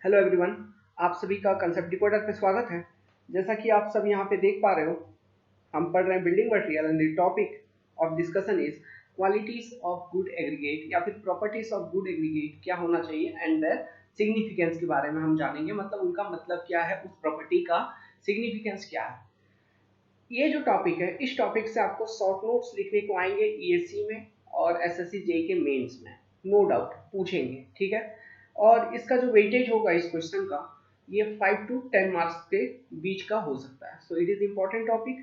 Hello everyone, आप सभी का कंसेप्ट डिकोडर पे स्वागत है। जैसा कि आप सब यहाँ पे देख पा रहे हो, हम पढ़ रहे हैं building material and the topic of discussion is qualities of good aggregate या फिर प्रॉपर्टीज ऑफ गुड एग्रीगेट क्या होना चाहिए एंड देयर सिग्निफिकेंस के बारे में हम जानेंगे। मतलब उनका मतलब क्या है, उस प्रॉपर्टी का सिग्निफिकेंस क्या है। ये जो टॉपिक है, इस टॉपिक से आपको शॉर्ट नोट्स लिखने को आएंगे ईएससी में और एसएससी जेईई के मेंस में, नो डाउट पूछेंगे, ठीक है। और इसका जो वेटेज होगा इस क्वेश्चन का, ये 5 to 10 मार्क्स के बीच का हो सकता है। So it is important topic.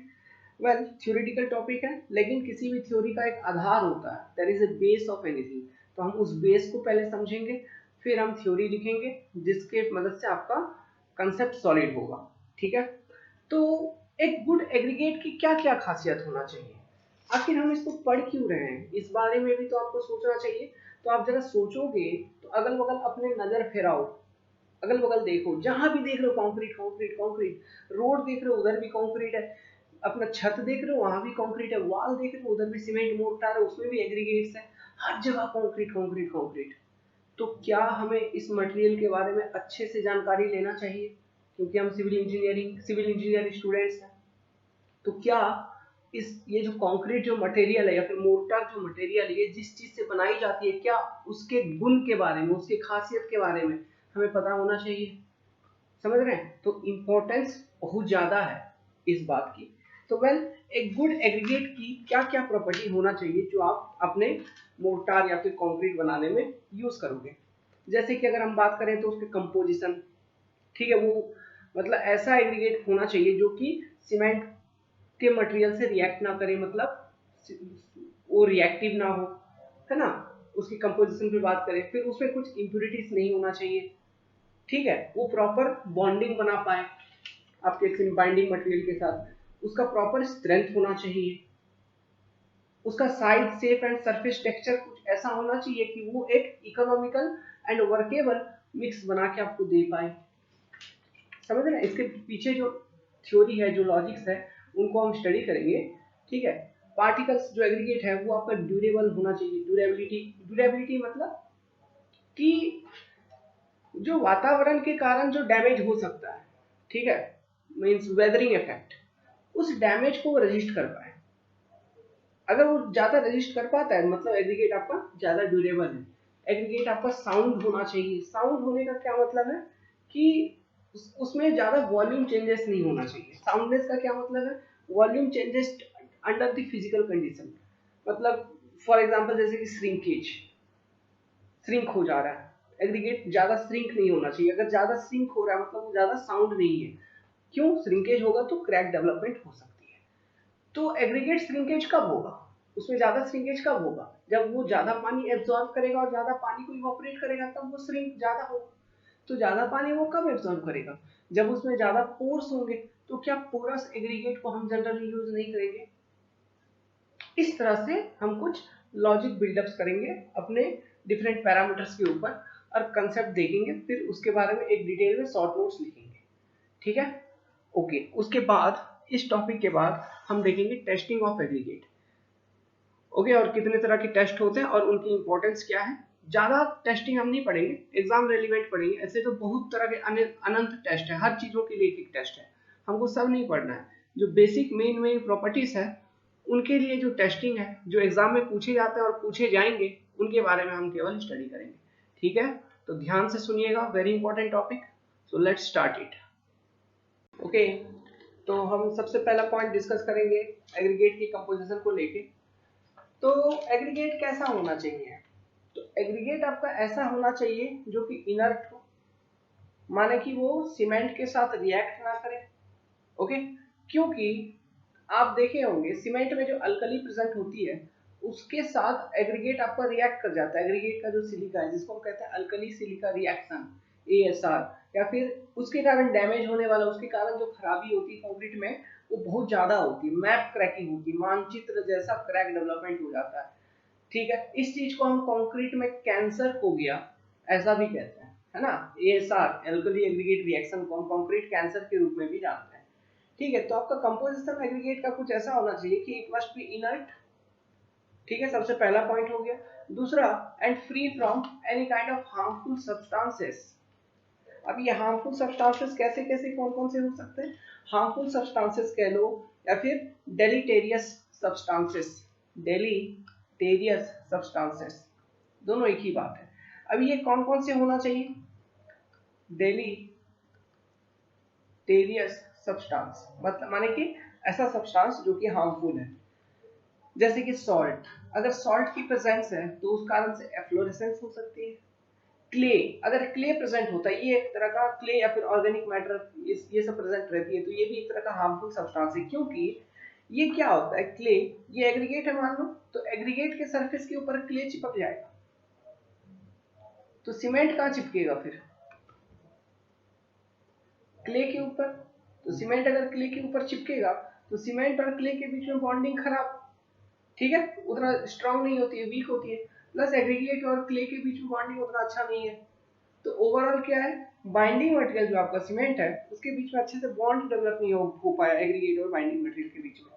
Well, theoretical topic है, लेकिन किसी भी थ्योरी का एक आधार होता है, there is a base of anything. तो हम उस बेस को पहले समझेंगे, फिर हम थ्योरी लिखेंगे जिसके मदद से आपका कंसेप्ट सॉलिड होगा, ठीक है। तो एक गुड एग्रीगेट की क्या क्या खासियत होना चाहिए, आखिर हम इसको पढ़ क्यों रहे हैं, इस बारे में भी तो आपको सोचना चाहिए। तो आप जरा सोचोगे तो अगल बगल अपने नजर फेराओ, अगल बगल देखो, जहां भी देख रहे हो कंक्रीट कंक्रीट कंक्रीट, रोड देख रहे हो उधर भी कंक्रीट है, अपना छत देख रहे हो वहां भी कंक्रीट है, वॉल देख रहे हो उधर भी सीमेंट मोर्टार है, उसमें भी एग्रीगेट्स है, हर जगह कंक्रीट कंक्रीट कंक्रीट। तो क्या हमें इस मटेरियल के बारे में अच्छे से जानकारी लेना चाहिए, क्योंकि हम सिविल इंजीनियरिंग स्टूडेंट्स हैं। तो क्या इस ये जो कंक्रीट जो मटेरियल है या फिर मोर्टार जो मटेरियल है, ये जिस चीज से बनाई जाती है, क्या उसके गुण के बारे में, उसकी खासियत के बारे में हमें पता होना चाहिए। समझ रहे हैं? तो इम्पोर्टेंस बहुत ज्यादा है इस बात की। तो वेल, एक गुड एग्रीगेट की क्या क्या प्रॉपर्टी होना चाहिए जो आप अपने मोर्टार या फिर कंक्रीट बनाने में यूज करोगे। जैसे कि अगर हम बात करें तो उसके कंपोजिशन, ठीक है, वो मतलब ऐसा एग्रीगेट होना चाहिए जो कि सीमेंट के मटेरियल से रिएक्ट ना करे, मतलब वो रिएक्टिव ना हो, है ना। उसकी कंपोजिशन पे बात करें, फिर उसमें कुछ इम्प्यूरिटीज नहीं होना चाहिए, ठीक है। वो प्रॉपर बॉन्डिंग बना पाए आपके बाइंडिंग मटेरियल के साथ, उसका प्रॉपर स्ट्रेंथ होना चाहिए, उसका side shape and surface texture कुछ ऐसा होना चाहिए कि वो एक इकोनॉमिकल एंड वर्केबल मिक्स बना के आपको दे पाए। समझ रहे हैं? इसके पीछे जो थ्योरी है, जो लॉजिक्स है, उनको हम स्टडी करेंगे, ठीक है। पार्टिकल्स जो एग्रीगेट है वो आपका ड्यूरेबल होना चाहिए। ड्यूरेबिलिटी, ड्यूरेबिलिटी मतलब कि जो वातावरण के कारण जो डैमेज हो सकता है, ठीक है, मीन्स वेदरिंग इफेक्ट, उस डैमेज को रजिस्ट कर पाए। अगर वो ज्यादा रजिस्ट कर पाता है मतलब एग्रीगेट आपका ज्यादा ड्यूरेबल है। एग्रीगेट आपका साउंड होना चाहिए। साउंड होने का क्या मतलब है कि उसमें ज्यादा वॉल्यूम चेंजेस नहीं होना चाहिए। साउंडनेस का क्या मतलब है, volume changes under the physical condition. मतलब फॉर एग्जांपल जैसे कि श्रिंक हो जा रहा है, एग्रीगेट ज्यादा श्रिंक नहीं होना चाहिए। अगर ज्यादा श्रिंक हो रहा है मतलब वो ज्यादा साउंड नहीं है। क्यों? श्रिंकेज होगा तो क्रैक डेवलपमेंट हो सकती है। तो एग्रीगेट श्रिंकेज कब होगा, उसमें ज्यादा श्रिंकेज कब होगा, जब वो ज्यादा पानी एब्जॉर्ब करेगा और ज्यादा पानी को इवोपरेट करेगा, तब वो श्रिंक ज्यादा होगा। तो ज्यादा पानी वो कब एब्जॉर्ब करेगा, जब उसमें ज्यादा पोर्स होंगे। तो क्या पोरस एग्रीगेट को हम जनरली यूज नहीं करेंगे। इस तरह से हम कुछ लॉजिक बिल्डअप्स करेंगे अपने डिफरेंट पैरामीटर्स के ऊपर और कंसेप्ट देखेंगे, फिर उसके बारे में एक डिटेल में शॉर्ट नोट्स लिखेंगे, ठीक है। ओके, उसके बाद इस टॉपिक के बाद हम देखेंगे टेस्टिंग ऑफ एग्रीगेट। ओके, और कितने तरह के टेस्ट होते हैं और उनकी इंपॉर्टेंस क्या है। ज्यादा टेस्टिंग हम नहीं पढ़ेंगे, एग्जाम रेलिवेंट पढ़ेंगे। ऐसे तो बहुत तरह के अनंत टेस्ट है, हर चीजों के लिए एक एक टेस्ट है, हमको सब नहीं पढ़ना है। जो बेसिक मेन प्रॉपर्टीज है उनके लिए जो टेस्टिंग है, जो एग्जाम में पूछे जाते हैं और पूछे जाएंगे, उनके बारे में हम केवल स्टडी करेंगे, ठीक है। तो ध्यान से सुनिएगा, very important topic. So let's start it. Okay, तो हम सबसे पहला पॉइंट डिस्कस करेंगे एग्रीगेट की कंपोजिशन को लेके। तो एग्रीगेट कैसा होना चाहिए, तो एग्रीगेट आपका ऐसा होना चाहिए जो कि इनर्ट हो, माने कि वो सीमेंट के साथ रिएक्ट ना करे। ओके, क्योंकि आप देखे होंगे सीमेंट में जो अल्कली प्रेजेंट होती है उसके साथ एग्रीगेट आपका रिएक्ट कर जाता है। एग्रीगेट का जो सिलिका है जिसको हम कहते हैं अल्कली सिलिका रिएक्शन, एएसआर, या फिर उसके कारण डैमेज होने वाला, उसके कारण जो खराबी होती है कंक्रीट में वो बहुत ज्यादा होती है, मैप क्रैकिंग होती है, मानचित्र जैसा क्रैक डेवलपमेंट हो जाता है, ठीक है। इस चीज को हम कंक्रीट में कैंसर हो गया ऐसा भी कहते हैं, है ना। एएसआर, एल्कली एग्रीगेट रिएक्शन को हम कंक्रीट कैंसर के रूप में भी जानते हैं, ठीक है। तो आपका कंपोजिशन एग्रीगेट का कुछ ऐसा होना चाहिए कि इट मस्ट बी इनर्ट, ठीक है, सबसे पहला पॉइंट हो गया। दूसरा, and free from any kind of harmful substances, अब ये हार्मफुल सब्सटेंसेस कैसे कैसे कौन कौन से हो सकते हैं? हार्मफुल सब्सटेंसेस कह लो या फिर डेलीटेरियस सब्सटेंसेस, डेलीटेरियस सब्सटेंसेस, दोनों एक ही बात है। अब ये कौन कौन से होना चाहिए? डेलीटेरियस सब्सटेंस मतलब माने कि ऐसा सब्सटेंस जो कि हार्मफुल है, जैसे कि सॉल्ट। अगर सॉल्ट की प्रेजेंस है तो उस कारण से एफ्लोरेसेंस हो सकती है। क्ले, अगर क्ले प्रेजेंट होता है, ये एक तरह का क्ले या फिर ऑर्गेनिक मैटर ये सब प्रेजेंट रहती है, तो ये भी एक तरह का हार्मफुल सब्सटेंस है। क्योंकि ये क्या होता है, क्ले ये एग्रीगेट है मान लो, तो एग्रीगेट के सरफेस के ऊपर क्ले चिपक जाएगा, तो सीमेंट कहाँ चिपकेगा फिर? क्ले के ऊपर। तो सीमेंट अगर क्ले के ऊपर चिपकेगा तो सीमेंट और क्ले के बीच में बॉन्डिंग खराब, ठीक है, उतना स्ट्रांग नहीं होती है, वीक होती है। प्लस एग्रीगेट और क्ले के बीच में बॉन्डिंग उतना अच्छा नहीं है। तो ओवरऑल क्या है, बाइंडिंग मटेरियल जो आपका सीमेंट है उसके बीच में अच्छे से बॉन्ड डेवलप नहीं हो पाया एग्रीगेट और बाइंडिंग मटेरियल के बीच में,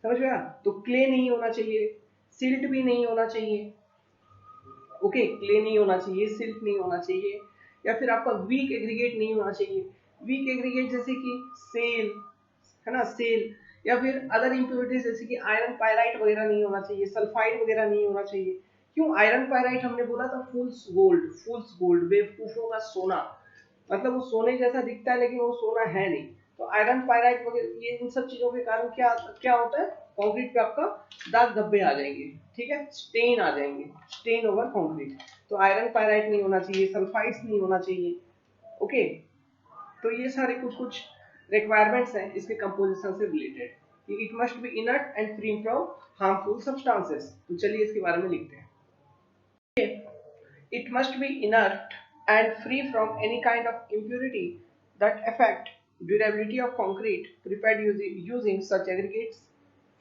समझ में आया? तो क्ले नहीं होना चाहिए, सिल्ट भी नहीं होना चाहिए, ओके, क्ले नहीं होना चाहिए, सिल्ट नहीं होना चाहिए, या फिर आपका वीक एग्रीगेट नहीं होना चाहिए। वीक एग्रीगेट जैसे कि सेल है ना, सेल, या फिर अदर इंप्योरिटीज जैसे कि आयरन पायराइट वगैरह नहीं होना चाहिए, सल्फाइड वगैरह नहीं होना चाहिए। क्यों? आयरन पायराइट हमने बोला था फूल्स गोल्ड, बेवकूफों का सोना, मतलब वो सोने जैसा दिखता है लेकिन वो सोना है नहीं। तो आयरन पायराइट वगैरह ये इन सब चीजों के कारण क्या क्या होता है, कंक्रीट पे आपका दाग धब्बे आ जाएंगे, ठीक है, स्टेन आ जाएंगे, स्टेन ओवर कंक्रीट। तो आयरन पायराइट नहीं होना चाहिए, सल्फाइड्स नहीं होना चाहिए, ओके। तो ये सारे कुछ कुछ रिक्वायरमेंट्स हैं इसके कंपोजिशन से रिलेटेड, कि it must B inert and free from harmful substances. तो चलिए इसके बारे में लिखते हैं। It must be inert and free from any kind of impurity that affect durability of concrete prepared using such aggregates.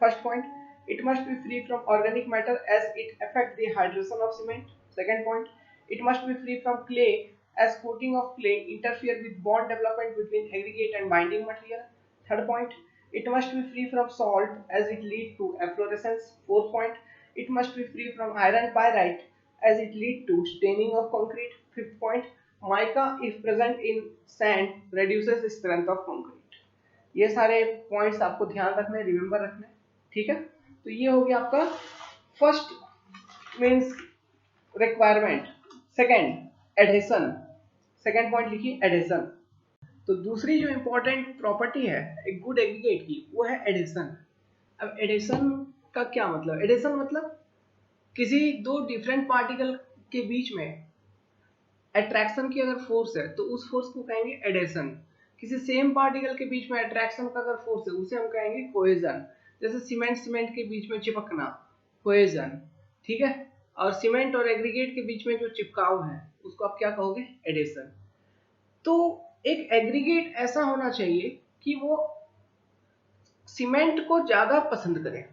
First point, it must be free from organic matter as it affects the hydration of cement. Second point, it must be free from clay as coating of clay interfere with bond development between aggregate and binding material. Third point, it must be free from salt as it leads to efflorescence. Fourth point, it must be free from iron pyrite as it leads to staining of concrete. Fifth point, mica if present in sand reduces strength of concrete. ये सारे points आपको ध्यान रखने, remember रखने, ठीक है। तो ये हो गया आपका first means requirement. Second adhesion, second point लिखिए एडहेशन। तो दूसरी जो इंपॉर्टेंट प्रॉपर्टी है एक गुड एग्रीगेट की वो है एडहेशन। अब एडहेशन का क्या मतलब? एडहेशन मतलब किसी दो डिफरेंट पार्टिकल के बीच में अट्रैक्शन की अगर फोर्स है तो उस फोर्स को कहेंगे एडहेशन। किसी सेम पार्टिकल के बीच में अट्रैक्शन का अगर फोर्स है उसे हम कहेंगे कोहेजन। जैसे सीमेंट सीमेंट के बीच में चिपकना, कोहेजन, ठीक है। और सीमेंट और एग्रीगेट के बीच में जो चिपकाव है उसको आप क्या कहोगे? एडहेशन। तो एक एग्रीगेट ऐसा होना चाहिए कि वो सीमेंट को ज्यादा पसंद करे,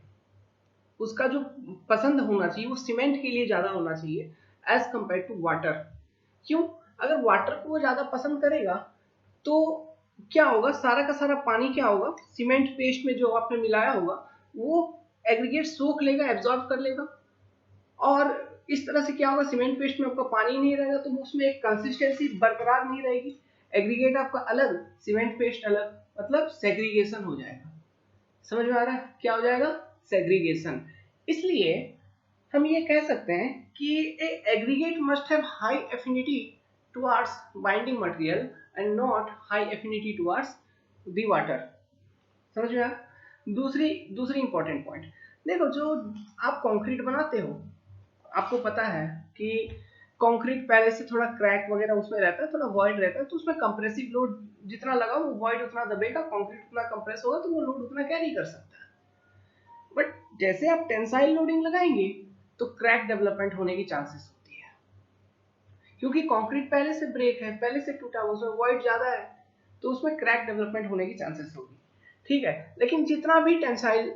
उसका जो पसंद होना चाहिए वो सीमेंट के लिए ज्यादा होना चाहिए एज कंपेयर टू वाटर। क्यों? अगर वाटर को वो ज्यादा पसंद करेगा तो क्या होगा, सारा का सारा पानी क्या होगा, सीमेंट पेस्ट में जो आपने मिलाया होगा वो एग्रीगेट सोख लेगा, एब्जॉर्ब कर लेगा, और इस तरह से क्या होगा, सीमेंट पेस्ट में आपका पानी नहीं रहेगा तो उसमें एक कंसिस्टेंसी बरकरार नहीं रहेगी। एग्रीगेट आपका अलग, सीमेंट पेस्ट अलग, मतलब सेग्रीगेशन हो जाएगा। समझ में आ रहा है क्या हो जाएगा? सेग्रीगेशन। इसलिए हम ये कह सकते हैं कि aggregate must have high affinity towards binding material and not high affinity towards the water. समझ में आया? दूसरी इंपॉर्टेंट पॉइंट देखो, जो आप कंक्रीट बनाते हो आपको पता है कि कंक्रीट पहले से थोड़ा क्रैक वगैरह उसमें रहता है, थोड़ा वॉइड रहता है, तो उसमें कंप्रेसिव लोड जितना लगा वो वॉइड उतना दबेगा, कंक्रीट उतना कंप्रेस होगा तो वो लोड उतना कैरी कर सकता है। बट जैसे आप टेंसाइल लोडिंग लगाएंगे तो क्रैक डेवलपमेंट होने की चांसेस होती है, क्योंकि कंक्रीट पहले से ब्रेक है, पहले से टूटा हुआ, उसमें वॉइड ज्यादा है, तो उसमें क्रैक डेवलपमेंट होने की चांसेस होगी, ठीक है। लेकिन जितना भी टेंसाइल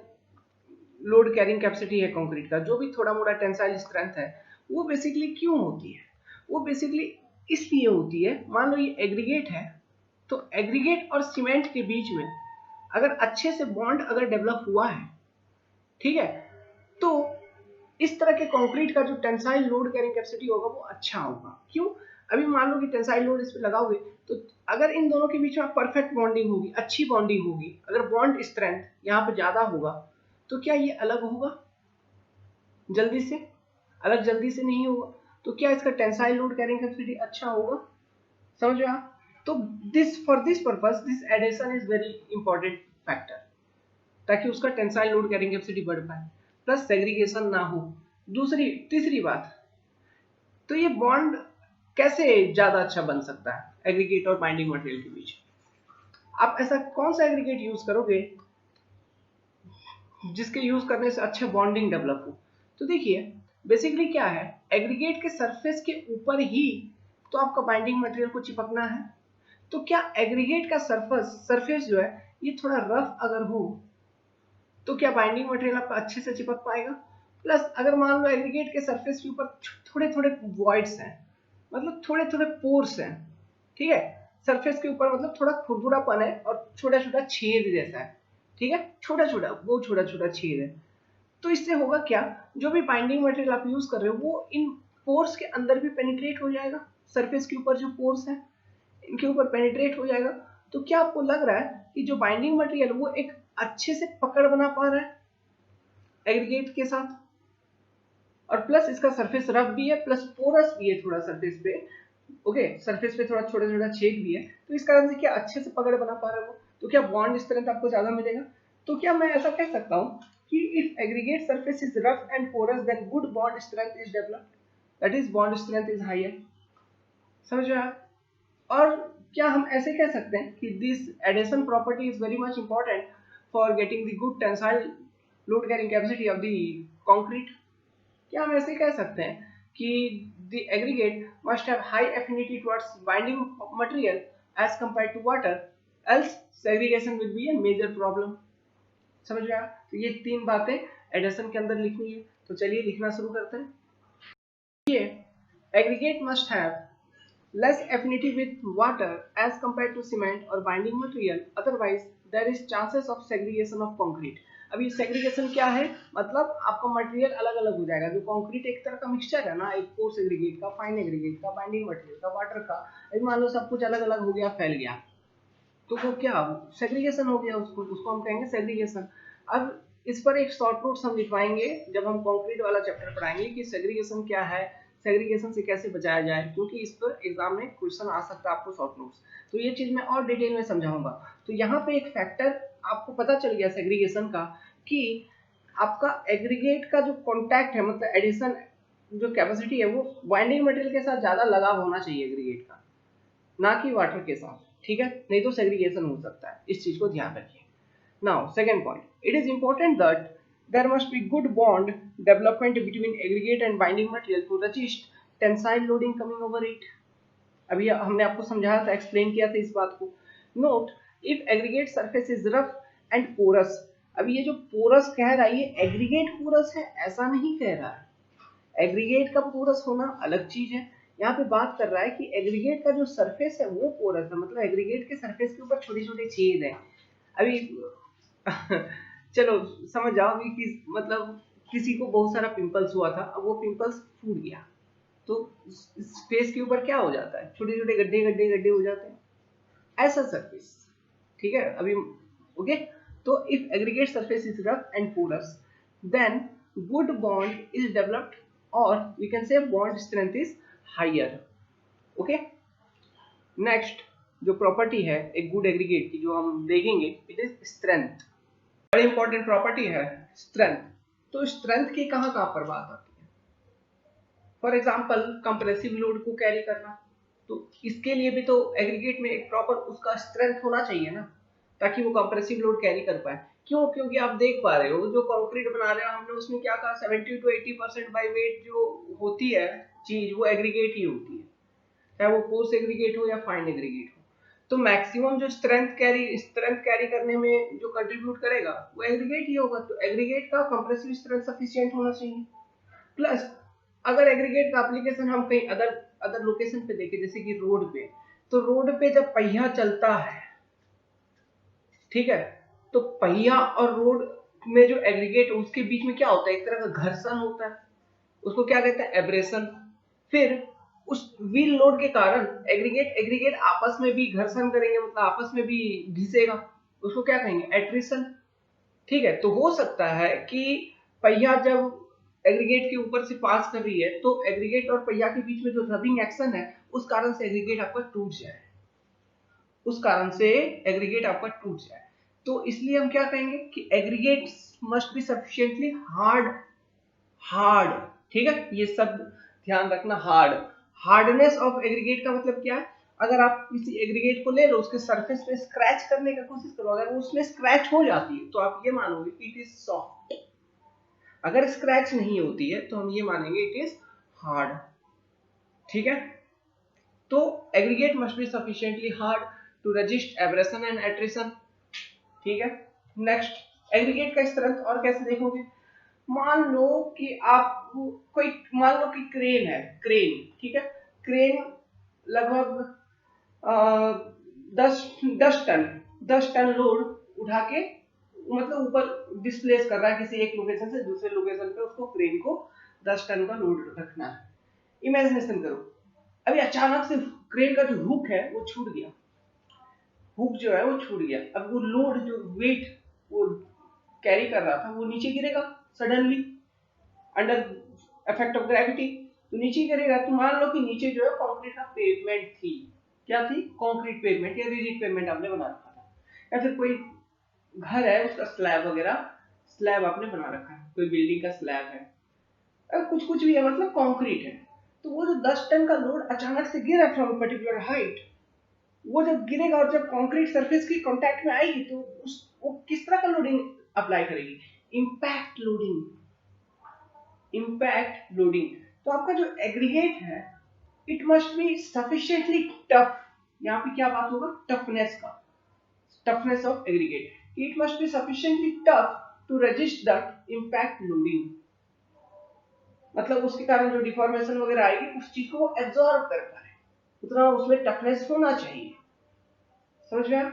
लोड कैरिंग कैपेसिटी है कंक्रीट का, जो भी थोड़ा मोड़ा टेंसाइल स्ट्रेंथ है, वो बेसिकली क्यों होती है? वो बेसिकली इसलिए होती है, मान लो ये एग्रीगेट है, तो एग्रीगेट और सीमेंट के बीच में अगर अच्छे से बॉन्ड अगर डेवलप हुआ है, ठीक है, तो इस तरह के कंक्रीट का जो टेंसाइल लोड कैरिंग कैपेसिटी होगा वो अच्छा होगा। क्यों? अभी मान लो कि टेंसाइल लोड इस पे लगाओगे तो अगर इन दोनों के बीच में परफेक्ट बॉन्डिंग होगी, अच्छी बॉन्डिंग होगी, अगर बॉन्ड स्ट्रेंथ यहाँ पे ज्यादा होगा तो क्या ये अलग होगा जल्दी से? अलग जल्दी से नहीं होगा। तो क्या इसका टेंसाइल लोड कैरिंग कैपेसिटी अच्छा होगा? समझ में आप? तो this for this purpose this addition is very important factor, ताकि उसका टेंसाइल लोड कैरिंग कैपेसिटी बढ़ पाए, प्लस सेग्रीगेशन ना हो। तीसरी बात, तो ये बॉन्ड कैसे ज्यादा अच्छा बन सकता है एग्रीगेट और बाइंडिंग मटेरियल के बीच? आप ऐसा कौन सा एग्रीगेट यूज करोगे जिसके यूज करने से अच्छा बॉन्डिंग डेवलप हो? तो देखिए बेसिकली क्या है, एग्रीगेट के सरफेस के ऊपर ही तो आपका बाइंडिंग मटेरियल को चिपकना है। तो क्या एग्रीगेट का सरफेस जो है ये थोड़ा रफ अगर हो तो क्या बाइंडिंग मटेरियल आपका अच्छे से चिपक पाएगा? प्लस अगर मान लो एग्रीगेट के सरफेस के ऊपर थोड़े थोड़े वॉइड्स हैं, मतलब थोड़े थोड़े पोर्स हैं, ठीक है, सरफेस के ऊपर मतलब थोड़ा खुरदुरापन है और छोटा छोटा छेद जैसा है, ठीक है, छोटा छोटा छेद है। तो इससे होगा क्या, जो भी बाइंडिंग मटेरियल आप यूज कर रहे हो वो इन पोर्स के अंदर भी पेनिट्रेट हो जाएगा, सरफेस के ऊपर जो पोर्स है इनके ऊपर पेनिट्रेट हो जाएगा। तो क्या आपको लग रहा है कि जो बाइंडिंग मटेरियल वो एक अच्छे से पकड़ बना पा रहा है एग्रीगेट के साथ? और प्लस इसका सरफेस रफ भी है, प्लस पोरस भी है थोड़ा सरफेस पे, ओके, सरफेस पे थोड़ा छोटा छोटा छेद भी है, तो इस कारण से क्या अच्छे से पकड़ बना पा रहा है वो। तो क्या बॉन्ड स्ट्रेंथ आपको ज्यादा मिलेगा? तो क्या मैं ऐसा कह सकता हूँ कि if aggregate surface is rough and porous then good bond strength is developed, that is bond strength is higher. समझ रहे आप? और क्या हम ऐसे कह सकते हैं कि this addition property is very much important for getting the good tensile load carrying capacity of the concrete? क्या हम ऐसे कह सकते हैं कि the aggregate must have high affinity towards binding material as compared to water, else segregation will be a major problem. समझ रहे आप? तो ये तीन बातें एडिशन के अंदर लिखनी है, तो चलिए लिखना शुरू करते हैं। ये aggregate must have less affinity with water as compared to cement or binding material, otherwise there is chances of segregation of concrete। अभी segregation क्या है, मतलब आपका मटेरियल अलग अलग हो जाएगा। जो कंक्रीट एक तरह का मिक्सचर है ना, एक कोर्स एग्रीगेट का, फाइन एग्रीगेट का, बाइंडिंग मटेरियल का, वाटर का, अभी मान लो सब कुछ अलग अलग हो गया, फैल गया, तो वो क्या सेग्रीगेशन हो गया, उसको हम कहेंगे सेग्रीगेशन। अब इस पर एक शॉर्ट नोट्स हम लिखवाएंगे जब हम कंक्रीट वाला चैप्टर पढ़ाएंगे कि सेग्रीगेशन क्या है, सेग्रीगेशन से कैसे बचाया जाए, क्योंकि इस पर एग्जाम में क्वेश्चन आ सकता है आपको शॉर्ट नोट्स। तो ये चीज मैं और डिटेल में समझाऊंगा। तो यहाँ पे एक फैक्टर आपको पता चल गया सेग्रीगेशन का कि आपका एग्रीगेट का जो कॉन्टैक्ट है, मतलब एडिशन जो कैपेसिटी है वो बाइंडिंग मटेरियल के साथ ज्यादा लगाव होना चाहिए एग्रीगेट का, ना कि वाटर के साथ, ठीक है, नहीं तो सेग्रीगेशन हो सकता है। इस चीज को ध्यान रखिए। Now second point, it is important that there must be good bond development between aggregate and binding material to resist tensile loading coming over it। अभी हमने आपको समझाया था, एक्सप्लेन किया था इस बात को। Note, if aggregate surface is rough and porous, अब ये जो पोरस कह रहा है ये एग्रीगेट पोरस है ऐसा नहीं कह रहा है। एग्रीगेट का पोरस होना अलग चीज है, यहाँ पे बात कर रहा है कि एग्रीगेट का जो सरफेस है वो पोरस है, मतलब एग्रीगेट के सरफेस के ऊपर छोटे छोटे छेद है। अभी चलो समझ जाओ कि मतलब किसी को बहुत सारा पिंपल्स हुआ था, अब वो पिंपल्स फूट गया तो फेस के ऊपर क्या हो जाता है, छोटे छोटे गड्ढे गड्ढे गड्ढे हो जाते हैं, ऐसा सरफेस, ठीक है। अभी ओके, तो if aggregate surface is rough and porous then good bond is developed और we can say bond strength is higher. Okay, next जो प्रॉपर्टी है एक गुड एग्रीगेट की जो हम देखेंगे, इट इज स्ट्रेंथ। बड़ी इंपॉर्टेंट प्रॉपर्टी है स्ट्रेंथ। तो स्ट्रेंथ की कहां कहां पर बात आती है? फॉर एग्जांपल कंप्रेसिव लोड को कैरी करना, तो इसके लिए भी तो एग्रीगेट में एक प्रॉपर उसका स्ट्रेंथ होना चाहिए ना, ताकि वो कंप्रेसिव लोड कैरी कर पाए। क्यों? क्योंकि आप देख पा रहे हो जो कंक्रीट बना रहे हो हमने, उसमें क्या कहा 70 to 80% बाय वेट जो होती है चीज वो एग्रीगेट ही होती है, चाहे वो कोर्स एग्रीगेट हो या फाइन एग्रीगेट हो। तो मैक्सिमम जो स्ट्रेंथ कैरी करने में जो कंट्रीब्यूट करेगा वो एग्रीगेट ही होगा। तो एग्रीगेट का कंप्रेसिव स्ट्रेंथ सफिशिएंट होना चाहिए। प्लस अगर एग्रीगेट का एप्लीकेशन हम कहीं अदर लोकेशन पे देखें, जैसे कि रोड पे, तो रोड पे जब पहिया चलता है, ठीक है, तो पहिया और रोड में जो एग्रीगेट उसके बीच में क्या होता है, एक तरह का घर्षण होता है, उसको क्या कहते हैं, एब्रेशन। फिर उस व्हील लोड के कारण एग्रीगेट आपस में भी घर्षण करेंगे, मतलब आपस में भी घिसेगा, उसको क्या कहेंगे, एट्रिशन। ठीक है, तो हो सकता है कि पहिया जब एग्रीगेट के ऊपर से पास कर रही है तो एग्रीगेट और पहिया के बीच में जो रबिंग एक्शन है उस कारण से एग्रीगेट आपका टूट जाए, उस कारण से एग्रीगेट आपका टूट जाए। तो इसलिए हम क्या कहेंगे कि aggregate must be sufficiently hard. ठीक है, ये सब ध्यान रखना। हार्डनेस ऑफ एग्रीगेट का मतलब क्या है, अगर आप किसी एग्रीगेट को ले लो, उसके सरफेस पे स्क्रैच करने का कोशिश करो, अगर वो उसमें स्क्रैच हो जाती है तो आप ये मानोगे कि इट इज सॉफ्ट। अगर स्क्रैच नहीं होती है तो हम ये मानेंगे इट इज हार्ड। ठीक है, तो aggregate must be sufficiently hard to resist abrasion and attrition. ठीक है, नेक्स्ट एग्रीगेट का स्ट्रेंथ और कैसे देखोगे, मान लो कि आप कोई, मान लो कि क्रेन है, क्रेन, ठीक है, क्रेन लगभग 10 टन लोड उठा के मतलब ऊपर डिस्प्लेस कर रहा है किसी एक लोकेशन से दूसरे लोकेशन पे, उसको क्रेन को 10 टन का लोड रखना है। इमेजिनेशन करो, अभी अचानक से क्रेन का जो हुक है वो छूट गया, हुक जो है वो छूट गया, अब वो लोड जो वेट वो कैरी कर रहा था वो नीचे गिरेगा suddenly under effect of gravity, तो नीचे गिरेगा। तो मान लो कि नीचे जो है कंक्रीट का पेवमेंट थी, क्या थी, कंक्रीट पेवमेंट या रिजिड पेवमेंट आपने बना रखा था, या फिर कोई घर है उसका स्लैब वगैरह, स्लैब आपने बना रखा है, कोई बिल्डिंग का स्लैब है, कुछ भी है, मतलब कंक्रीट है। तो वो जो 10 टन का लोड अचानक से गिरा फ्रॉम पर्टिकुलर हाइट, वो जब गिरेगा और जब कंक्रीट सरफेस की कांटेक्ट में आएगी तो वो किस तरह का लोडिंग अप्लाई करेगी, इंपैक्ट लोडिंग, इंपैक्ट लोडिंग। तो आपका जो एग्रीगेट है it must be sufficiently tough, यहाँ पे क्या बात होगा, टफनेस का, toughness of aggregate, it must be sufficiently tough to resist that impact loading, मतलब उसके कारण जो डिफॉर्मेशन वगैरह आएगी उस चीज को वो एब्जॉर्ब कर पाए, उतना उसमें टफनेस होना चाहिए। समझ में?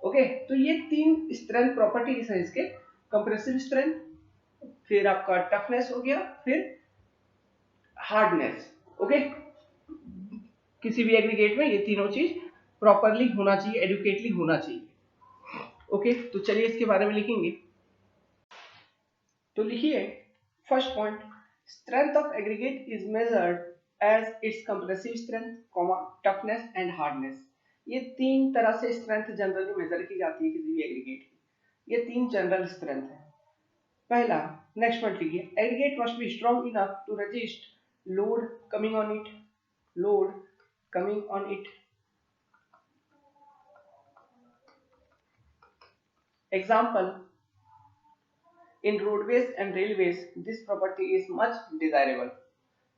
ओके, तो ये 3 स्ट्रेंथ प्रॉपर्टीज है इसके, कंप्रेसिव स्ट्रेंथ, फिर आपका टफनेस हो गया, फिर हार्डनेस। ओके, किसी भी एग्रीगेट में ये तीनों चीज प्रॉपरली होना चाहिए, एडुकेटली होना चाहिए। ओके, तो चलिए इसके बारे में लिखेंगे। तो लिखिए first point, strength of aggregate is measured as its compressive strength, toughness and hardness. ये 3 तरह से स्ट्रेंथ जनरली मेजर की जाती है किसी भी एग्रीगेट की, ये 3 जनरल स्ट्रेंथ है। पहला, नेक्स्ट पॉइंट लिखिए, aggregate must be strong enough to resist load coming on it, load coming on it. Example, in roadways and railways this property is much desirable.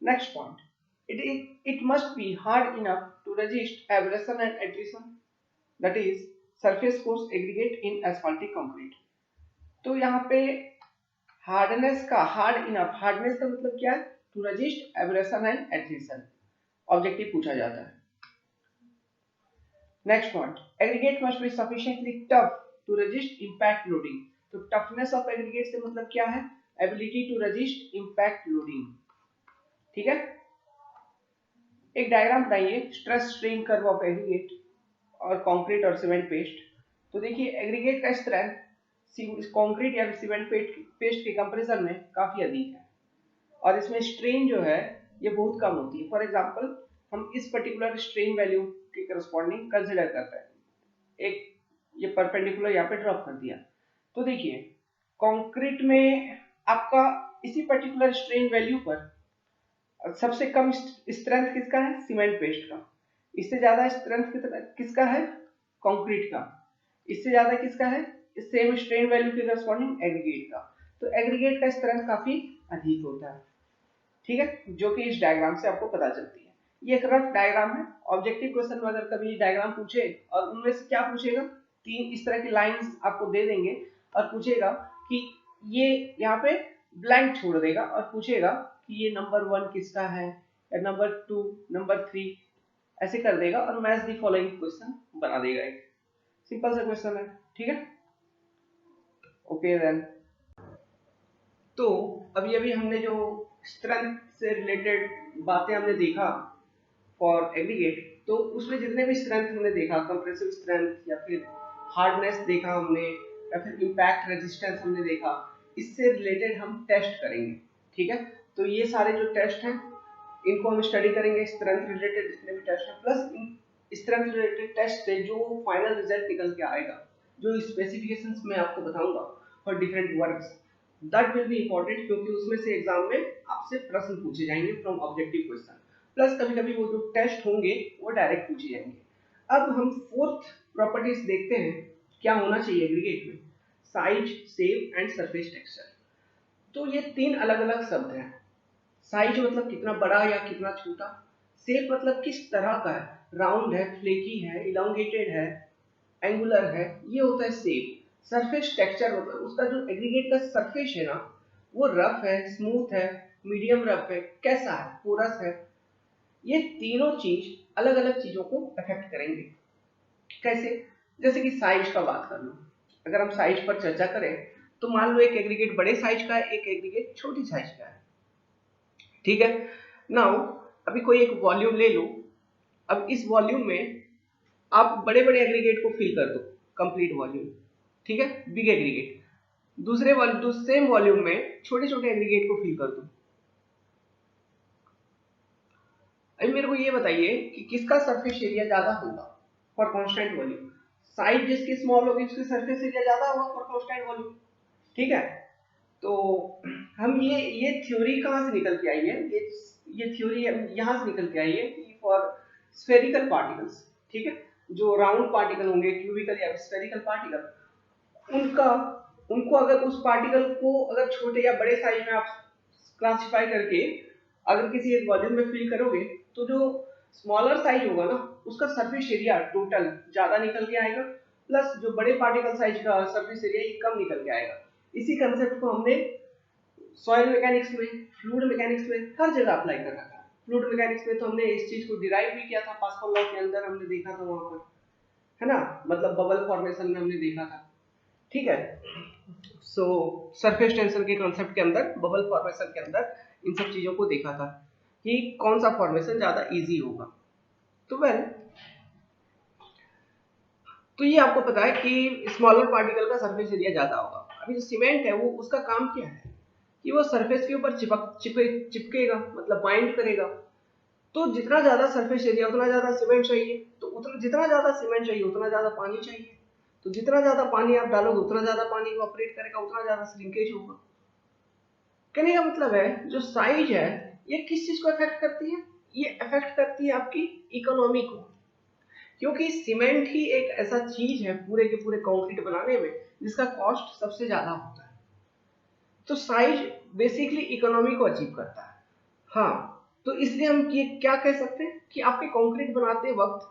Next point, it must be hard enough to resist abrasion and attrition, that is surface force aggregate in asphaltic concrete. तो यहाँ पे hardness का, hard enough, hardness का मतलब क्या है, to resist abrasion and attrition, objective पूछा जाता है। Next point, aggregate must be sufficiently tough to resist impact loading. तो टफनेस ऑफ एग्रीगेट से मतलब क्या है, ability to resist impact loading. ठीक है, एक डायग्राम बनाइए, stress strain curve of aggregate और कंक्रीट और सीमेंट पेस्ट। तो देखिए एग्रीगेट का स्ट्रेंथ कंक्रीट या सीमेंट पेस्ट के कंपैरिजन में काफी अधिक है और इसमें स्ट्रेन जो है ये बहुत कम होती है। फॉर एग्जांपल, हम इस पर्टिकुलर स्ट्रेन वैल्यू के करस्पॉन्डिंग कंसीडर करते हैं, एक ये परपेंडिकुलर यहाँ पे ड्रॉप कर दिया। तो देखिए कंक्रीट में आपका इसी पर्टिकुलर स्ट्रेन वैल्यू पर सबसे कम स्ट्रेंथ किसका है, सीमेंट पेस्ट का, इससे ज्यादा स्ट्रेंथ किसका है, कंक्रीट का, इससे ज्यादा किसका है, सेम स्ट्रेन वैल्यू के करस्पॉन्डिंग एग्रीगेट का। तो एग्रीगेट का स्ट्रेंथ काफी अधिक होता है। ठीक है, जो कि इस डायग्राम से आपको पता चलती है। ये एक रफ डायग्राम है, ऑब्जेक्टिव क्वेश्चन में अगर कभी डायग्राम पूछे और उनमें से क्या पूछेगा, 3 इस तरह की लाइंस आपको दे देंगे और पूछेगा कि ये यहाँ पे ब्लैंक छोड़ देगा और पूछेगा कि ये नंबर 1 किसका है या नंबर 2, नंबर 3, ऐसे कर देगा और मैच द फॉलोइंग क्वेश्चन बना देगा। एक सिंपल सा क्वेश्चन है। ठीक है, ओके देन। तो अभी हमने जो स्ट्रेंथ से रिलेटेड बातें हमने देखा, फॉर एग्रीगेट, तो उसमें जितने भी स्ट्रेंथ हमने देखा, कंप्रेसिव स्ट्रेंथ या फिर हार्डनेस देखा हमने, या फिर इम्पैक्ट रेजिस्टेंस हमने देखा, इससे रिलेटेड हम टेस्ट करेंगे। ठीक है, तो ये सारे जो टेस्ट हैं इनको हम स्टडी करेंगे, स्ट्रेंथ रिलेटेड जितने भी टेस्ट हैं, प्लस स्ट्रेंथ रिलेटेड टेस्ट से जो फाइनल रिजल्ट निकल के आएगा, जो स्पेसिफिकेशंस मैं आपको बताऊंगा for different works, that will be important, क्योंकि उसमें से एग्जाम में आपसे प्रश्न पूछे जाएंगे फ्रॉम ऑब्जेक्टिव क्वेश्चन, प्लस कभी कभी वो जो टेस्ट होंगे वो डायरेक्ट पूछे जाएंगे। अब हम फोर्थ प्रॉपर्टीज देखते हैं क्या होना चाहिए एग्रीगेट में, size, shape and surface texture. तो ये तीन अलग अलग शब्द हैं। साइज मतलब कितना बड़ा या कितना छोटा, शेप मतलब किस तरह का है, राउंड है, फ्लेकी है, इलांगेटेड है, एंगुलर है, ये होता है शेप। सरफेस टेक्सचर मतलब उसका जो एग्रीगेट का सरफेस है ना, वो रफ है, स्मूथ है, मीडियम रफ है, कैसा है, पोरस है। ये तीनों चीज अलग अलग चीजों को अफेक्ट करेंगे। कैसे? जैसे कि साइज का बात कर लो, अगर हम साइज पर चर्चा करें तो मान लो एक एग्रीगेट बड़े साइज का है, एक एग्रीगेट छोटी साइज का है। ठीक है, नाउ अभी कोई एक वॉल्यूम ले लो, अब इस वॉल्यूम में आप बड़े बड़े एग्रीगेट को फिल कर दो, कंप्लीट वॉल्यूम, ठीक है, बिग एग्रीगेट। दूसरे सेम वॉल्यूम में छोटे छोटे एग्रीगेट को फिल कर दो। अभी मेरे को ये बताइए कि किसका सरफेस एरिया ज्यादा होगा फॉर कांस्टेंट वॉल्यूम। साइज जिसकी स्मॉल होगी उसकी सरफेस एरिया ज्यादा होगा फॉर कांस्टेंट वॉल्यूम। ठीक है, तो हम ये थ्योरी कहाँ से निकल के आई है, ये थ्योरी यहाँ से निकल के आई है कि फॉर स्फेरिकल पार्टिकल्स, ठीक है, जो राउंड पार्टिकल होंगे, क्यूबिकल या स्फेरिकल पार्टिकल, उनका उनको अगर उस पार्टिकल को अगर छोटे या बड़े साइज में आप क्लासिफाई करके अगर किसी एक वॉल्यूम में फिल करोगे, तो जो स्मॉलर साइज होगा ना उसका सरफेस एरिया टोटल ज्यादा निकल के आएगा, प्लस जो बड़े पार्टिकल साइज का सरफेस एरिया ये कम निकल के आएगा। इसी कंसेप्ट को हमने सॉइल मैकेनिक्स में, फ्लूइड मैकेनिक्स में हर जगह अप्लाई कर रखा है। फ्लूइड मैकेनिक्स में तो हमने इस चीज को डिराइव भी किया था, पास्कल लॉ के अंदर हमने देखा था वहां पर, है ना, मतलब बबल फॉर्मेशन में हमने देखा था। ठीक है, सो सरफेस टेंशन के कॉन्सेप्ट के अंदर, बबल फॉर्मेशन के अंदर इन सब चीजों को देखा था कि कौन सा फॉर्मेशन ज्यादा इजी होगा। तो वेल, तो ये आपको पता है कि स्मॉलर पार्टिकल का सरफेस एरिया ज्यादा होगा। अभी जो सीमेंट है वो उसका काम क्या है कि वो सरफेस के ऊपर चिपकेगा, मतलब बाइंड करेगा। तो जितना ज्यादा सरफेस एरिया उतना ज्यादा सीमेंट चाहिए, तो उतना जितना ज्यादा सीमेंट चाहिए उतना ज्यादा पानी चाहिए, तो जितना ज्यादा पानी आप डालोगे उतना ज्यादा पानी ऑपरेट करेगा, उतना ज्यादा श्रिंकेज होगा। कहने का मतलब है जो साइज है ये किस चीज को अफेक्ट करती है, ये अफेक्ट करती है आपकी इकोनॉमी को, क्योंकि सीमेंट ही एक ऐसा चीज है पूरे के पूरे कंक्रीट बनाने में जिसका कॉस्ट सबसे ज्यादा होता है। तो साइज बेसिकली इकोनॉमी को अचीव करता है। हाँ, तो इसलिए हम ये क्या कह सकते हैं कि आपके कंक्रीट बनाते वक्त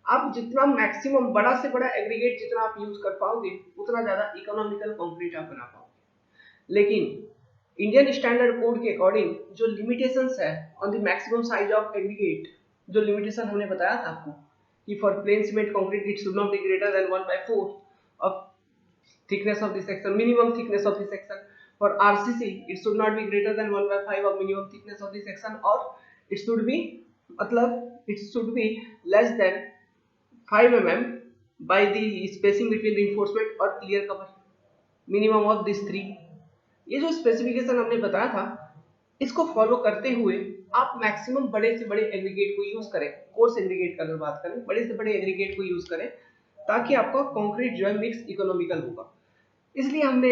आप जितना मैक्सिमम बड़ा से बड़ा एग्रीगेट जितना आप यूज कर पाओगे उतना ज्यादा इकोनॉमिकल कंक्रीट आप बना पाओगे। लेकिन इंडियन स्टैंडर्ड कोड के अकॉर्डिंग जो लिमिटेशंस है on the maximum size of aggregate, जो लिमिटेशन हमने बताया था आपको कि for plane cement concrete it should not be greater than 1/4 of thickness of the section, minimum thickness of the section. For RCC it should not be greater than 1/5 of minimum thickness of the section, or it should be मतलब it should be less than 5 mm by the spacing between reinforcement और clear cover, minimum of these three। ये जो specification हमने बताया था इसको follow करते हुए आप मैक्सिमम बड़े से बड़े एग्रीगेट को यूज करें। कोर्स एग्रीगेट का अगर बात करें, बड़े से बड़े एग्रीगेट को यूज करें ताकि आपका कंक्रीट जो है मिक्स इकोनॉमिकल होगा। इसलिए हमने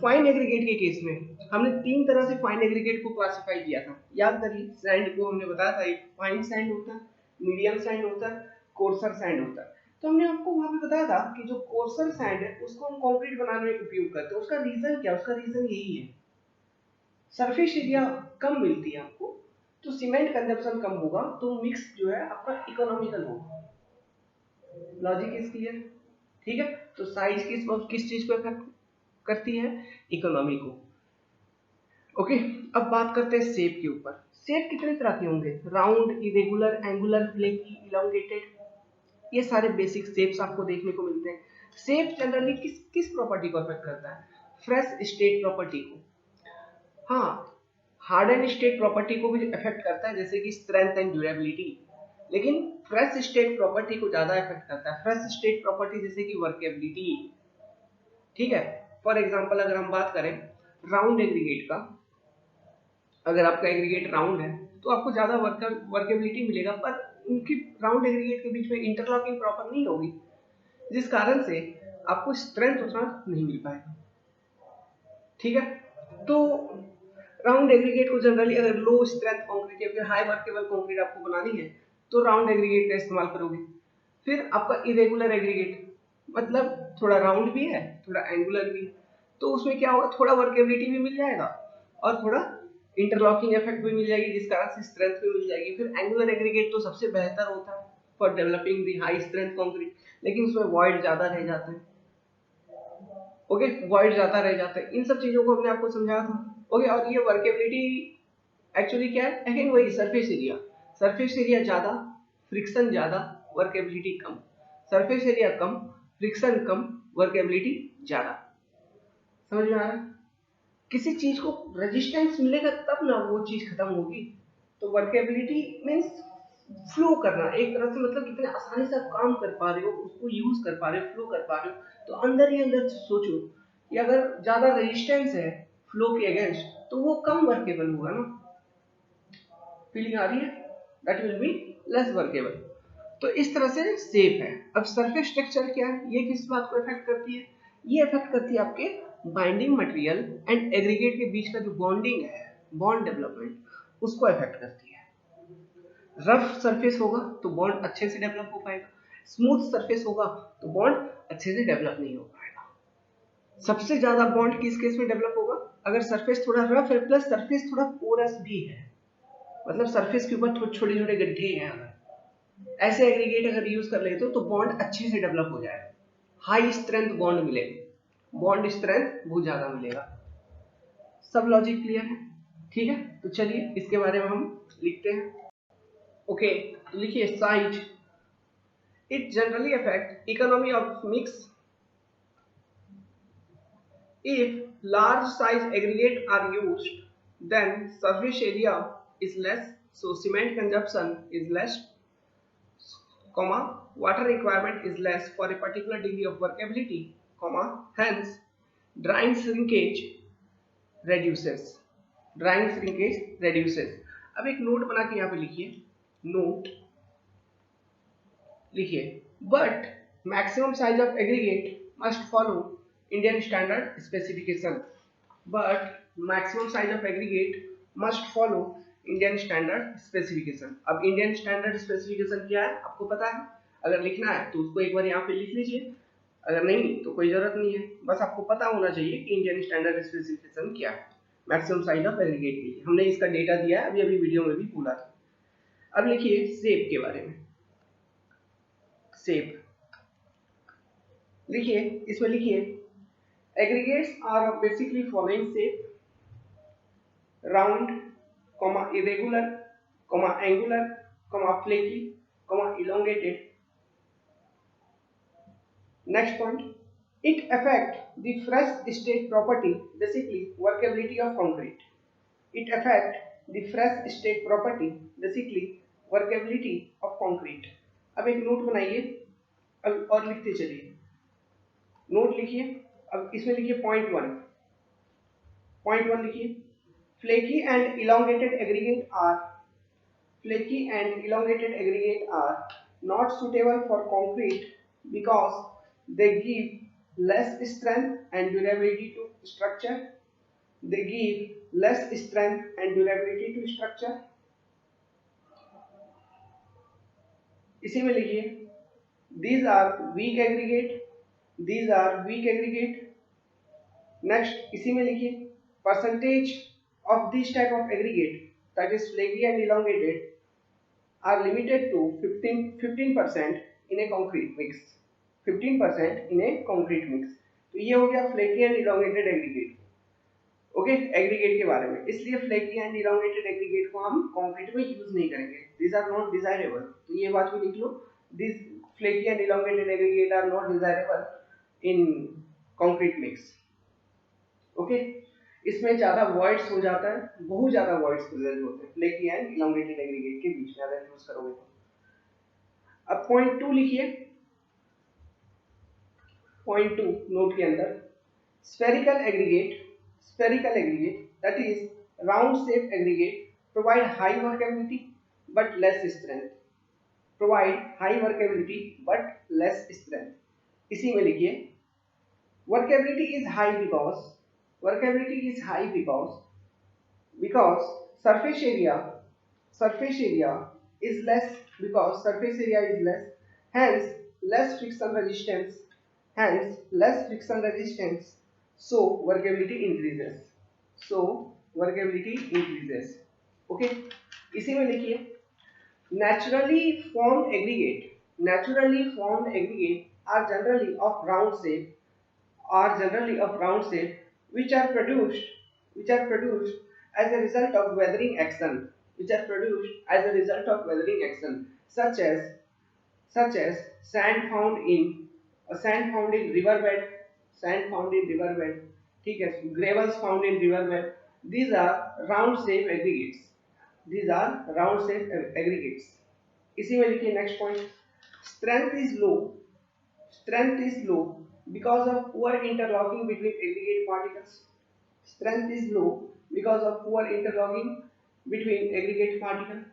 फाइन एग्रीगेट के केस में हमने तीन तरह से फाइन एग्रीगेट को क्लासिफाई किया था। याद करिए, सैंड को हमने बताया था एक फाइन सैंड होता है, मीडियम सैंड होता है, कोर्सर सैंड होता है। तो हमने आपको वहां पे बताया था कि जो कोर्सर सैंड है उसको हम कंक्रीट बनाने में उपयोग करते हैं। उसका रीजन क्या, उसका रीजन यही है, सरफेस एरिया कम मिलती है आपको, तो सीमेंट कंजप्शन कम होगा, तो मिक्स जो है आपका इकोनॉमिकल होगा। Logic is clear? ठीक है, तो साइज किस चीज को अफेक्ट करती है, इकोनॉमी को। ओके, अब बात करते हैं शेप के ऊपर। शेप कितने तरह के होंगे, round, irregular, angular, flaky, elongated, ये सारे बेसिक शेप्स आपको देखने को मिलते हैं। शेप जनरली किस किस प्रॉपर्टी को अफेक्ट करता है, फ्रेश स्टेट प्रॉपर्टी को। हाँ, हार्ड एंड स्टेट प्रॉपर्टी को भी अफेक्ट करता है, जैसे कि स्ट्रेंथ एंड ड्यूरेबिलिटी। लेकिन फ्रेश स्टेट प्रॉपर्टी को ज्यादा इफेक्ट करता है। फ्रेश स्टेट प्रॉपर्टी जैसे कि वर्केबिलिटी, ठीक है। फॉर एग्जांपल अगर हम बात करें राउंड एग्रीगेट का, अगर आपका एग्रीगेट राउंड है तो आपको ज्यादा वर्केबिलिटी मिलेगा, पर उनकी राउंड एग्रीगेट के बीच में इंटरलॉकिंग प्रॉपर नहीं होगी, जिस कारण से आपको स्ट्रेंथ उतना नहीं मिल पाएगा, ठीक है। तो राउंड एग्रीगेट को जनरली अगर लो स्ट्रेंथ कंक्रीट या फिर हाई वर्केबल कंक्रीट आपको बनानी है तो राउंड एग्रीगेट का इस्तेमाल करोगे। फिर आपका इरेगुलर एग्रीगेट, मतलब थोड़ा राउंड भी है थोड़ा एंगुलर भी है, तो उसमें क्या होगा, थोड़ा वर्केबिलिटी भी मिल जाएगा और थोड़ा इंटरलॉकिंग इफेक्ट भी मिल जाएगी, जिस कारण से स्ट्रेंथ भी मिल जाएगी। फिर एंगुलर एग्रीगेट तो सबसे बेहतर होता है for developing the high strength concrete, लेकिन उसमें वॉइड ज्यादा रह जाते हैं, ओके, वॉइड ज्यादा रह जाते हैं। इन सब चीजों को हमने आपको समझाया था, ओके। और ये वर्केबिलिटी एक्चुअली क्या है, अगेन वही सरफेस एरिया ज्यादा, फ्रिक्शन ज्यादा, वर्केबिलिटी कम। सरफेस एरिया कम, फ्रिक्शन कम, वर्केबिलिटी ज्यादा। समझ में आ रहा है? किसी चीज को रेजिस्टेंस मिलेगा तब ना वो चीज खत्म होगी। तो वर्केबिलिटी मीन्स फ्लो करना एक तरह से, मतलब कितने आसानी से आप काम कर पा रहे हो, उसको यूज कर पा रहे हो, फ्लो कर पा रहे हो। तो अंदर ही अंदर सोचो कि अगर ज्यादा रेजिस्टेंस है फ्लो के अगेंस्ट तो वो कम वर्केबल होगा ना, फीलिंग आ रही है, that will be less workable. तो इस तरह से सेफ है। अब सरफेस स्ट्रक्चर क्या है, ये किस बात को इफेक्ट करती है, ये इफेक्ट करती है आपके बाइंडिंग मटेरियल एंड एग्रीगेट के बीच का जो बॉन्डिंग है, बॉन्ड डेवलपमेंट, उसको इफेक्ट करती है। रफ सरफेस होगा तो बॉन्ड अच्छे से डेवलप हो पाएगा, स्मूथ सरफेस होगा तो बॉन्ड अच्छे से डेवलप नहीं हो पाएगा। सबसे ज्यादा बॉन्ड किस केस में डेवलप होगा, अगर सरफेस थोड़ा रफ है प्लस सरफेस थोड़ा पोरस भी है, मतलब सरफेस के ऊपर छोटे छोटे गड्ढे हैं, अगर ऐसे एग्रीगेट अगर यूज कर लेते हो तो बॉन्ड अच्छे से डेवलप हो जाएगा, हाई स्ट्रेंथ बॉन्ड मिलेगा, बॉन्ड स्ट्रेंथ बहुत ज्यादा मिलेगा। सब लॉजिक क्लियर है, ठीक है। तो चलिए इसके बारे में हम लिखते हैं। ओके, लिखिए size, it generally affect economy of mix if large size aggregate are used, then surface area is less, so cement consumption is less, comma, water requirement is less for a particular degree of workability, comma, hence drying shrinkage reduces, drying shrinkage reduces। अब एक note बना के यहाँ पे लिखिए, note लिखिए, but maximum size of aggregate must follow Indian standard specification, but maximum size of aggregate must follow Indian standard specification। अब Indian standard specification क्या है आपको पता है, अगर लिखना है तो उसको एक बार यहाँ पे लिख लीजिए, अगर नहीं तो कोई जरूरत नहीं है, बस आपको पता होना चाहिए कि इंडियन स्टैंडर्ड स्पेसिफिकेशन क्या है मैक्सिमम साइज ऑफ एग्रीगेट के लिए। हमने इसका डेटा दिया है, अभी अभी वीडियो में भी बोला था। अब लिखिए शेप के बारे में, शेप लिखिए, इसमें लिखिए aggregates are of basically following shape: round, irregular, angular, flaky, elongated। Next point, it affect the fresh state property, basically workability of concrete। It affect the fresh state property, basically workability of concrete। अब एक note बनाइए और लिखते चलिए, note लिखिए। अब इसमें लिखिए पॉइंट वन लिखिए, flaky and elongated aggregate are not suitable for concrete because they give less strength and durability to structure, इसी में लिखिए these are weak aggregate। Next इसी में लिखिए percentage of this type of aggregate, that is flaky and elongated, are limited to 15% in a concrete mix, 15% in a concrete mix। तो ये हो गया flaky and elongated aggregate, okay, aggregate के बारे में। इसलिए flaky and elongated aggregate को हम कंक्रीट में यूज नहीं करेंगे, these are not desirable। तो ये बात भी लिख लो, these flaky and elongated aggregate are not desirable in concrete mix, okay. इसमें ज्यादा वॉइड्स हो जाता है, बहुत ज्यादा वॉइड्स प्रेजेंट होते हैं फ्लेकी एंड इलोंगेटेड एग्रीगेट के बीच में अगर यूज करोगे तो। अब पॉइंट 2 लिखिए, पॉइंट 2 नोट के अंदर, spherical aggregate that is round shape aggregate provide high workability but less strength, provide high workability but less strength। इसी में लिखिए workability is high because surface area is less, because surface area is less, hence less friction resistance, so workability increases, okay। इसी में लिखिए naturally formed aggregate are generally of round shape, which are produced as a result of weathering action, such as sand found in riverbed, ठीक है, gravels found in riverbed। these are round shape aggregates। इसी में लिखिए next point, strength is low because of poor interlocking between aggregate particles,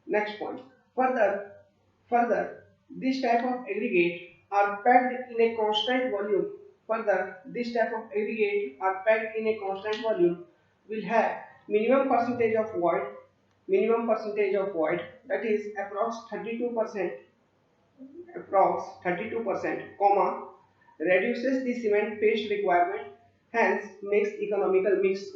next point, further this type of aggregate are packed in a constant volume, will have minimum percentage of void, that is approx 32%, comma, reduces the cement paste requirement, hence makes economical mix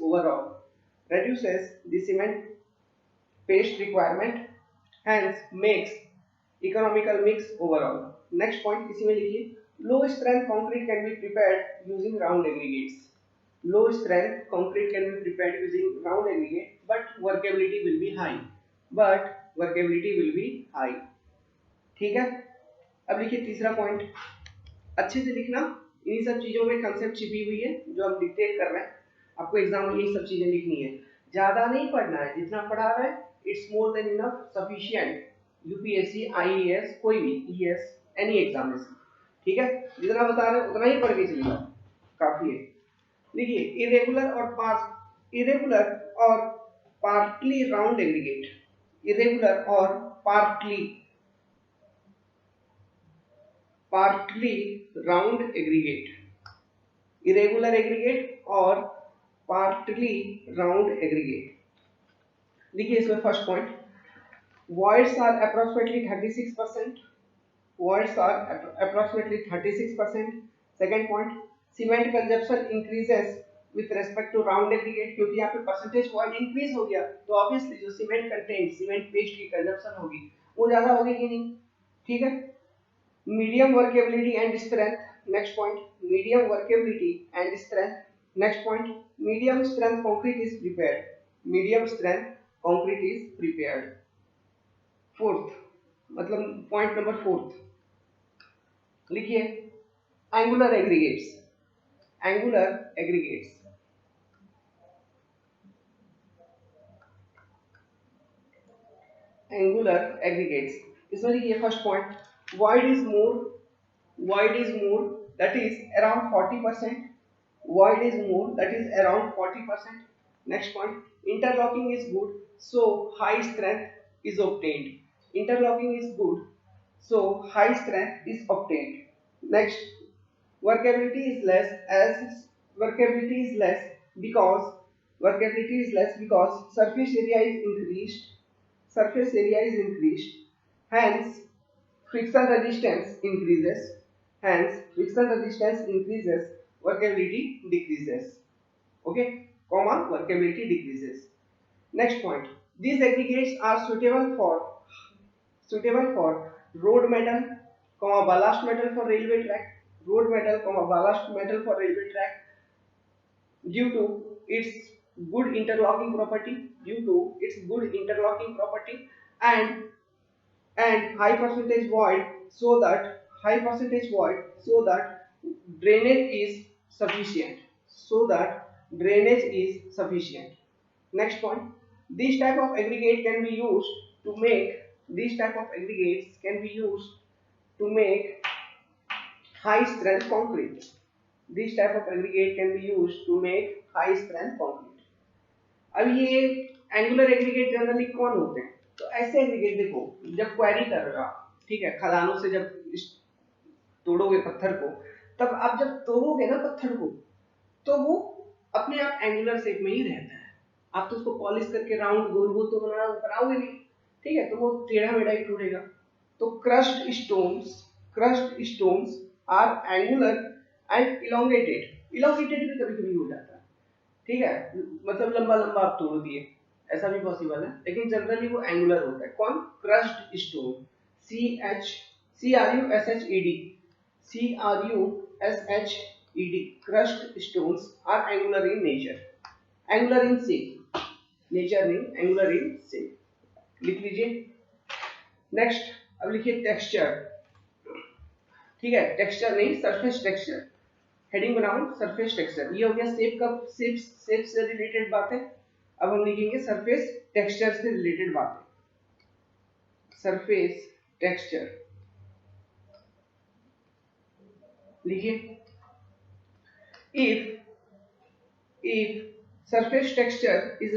overall, next point, इसी में लिखिए low strength concrete can be prepared using round aggregates, but workability will be high, ठीक है। अब लिखिए तीसरा point, अच्छे से लिखना, इन्हीं सब चीजों में कंसेप्ट छिपी हुई है जो हम डिक्टेट कर रहे हैं, आपको एग्जाम में यही सब चीजें लिखनी है, ज्यादा नहीं पढ़ना है, जितना पढ़ा रहे हैं it's more than enough, sufficient, UPSC, IAS, कोई भी ईएस, एनी एग्जामिनेशन, ठीक है, जितना बता रहे हैं उतना ही पढ़ के चलिए, काफी है। देखिए इरेगुलर और partly round aggregate, irregular aggregate और partly round aggregate। देखिए इसमें first point, voids are approximately 36%, second point, cement consumption increases with respect to round aggregate, क्योंकि यहाँ पे परसेंटेज void इंक्रीज हो गया तो ऑब्वियसली जो सीमेंट पेस्ट की कंजप्शन होगी वो ज्यादा होगी कि नहीं, ठीक है। medium workability and strength, next point, medium strength concrete is prepared, fourth, मतलब पॉइंट नंबर फोर्थ लिखिए एंगुलर एग्रीगेट्स, इसमें लिखिए first point, void is more, that is around 40%, next point, interlocking is good so high strength is obtained, next, workability is less because surface area is increased, hence friction resistance increases, workability decreases, okay, workability decreases, next point, these aggregates are suitable for road metal, ballast metal for railway track, due to its good interlocking property, and high percentage void, so that drainage is sufficient, next point, these type of aggregate can be used to make to make high strength concrete. This type of aggregate can be used to make high strength concrete. अब ये angular aggregate generally कौन होते हैं? तो ऐसे aggregate देखो, जब query कर रहे हो आप, ठीक है, खदानों से जब तोड़ोगे पत्थर को, तब आप जब तोड़ोगे ना पत्थर को, तो वो अपने आप एंगुलर शेप में ही रहता है। आप तो उसको पॉलिश करके राउंड गोल गोल तो बनाओगे नहीं, ठीक है, तो वो टेढ़ा मेढ़ा ही टूटेगा। तो crushed stones are angular and elongated भी कभी कभी हो जाता है, ठीक है, मतलब लंबा लंबा आप तोड़ दिए, ऐसा भी पॉसिबल है, लेकिन जनरली वो एंगुलर होता है। कौन? Crushed stone, CRUSHED, crushed stones are angular in nature, angular in shape, nature नहीं, एंगुलर इन शेप, लिख लीजिए। नेक्स्ट अब लिखिए टेक्सचर, ठीक है, टेक्सचर नहीं, सरफेस टेक्सचर, हेडिंग बनाओ सरफेस टेक्सचर। ये हो गया शेप का, शेप से रिलेटेड बातें। अब हम लिखेंगे सरफेस टेक्सचर से रिलेटेड बातें। सरफेस टेक्सचर लिखिए। if surface texture is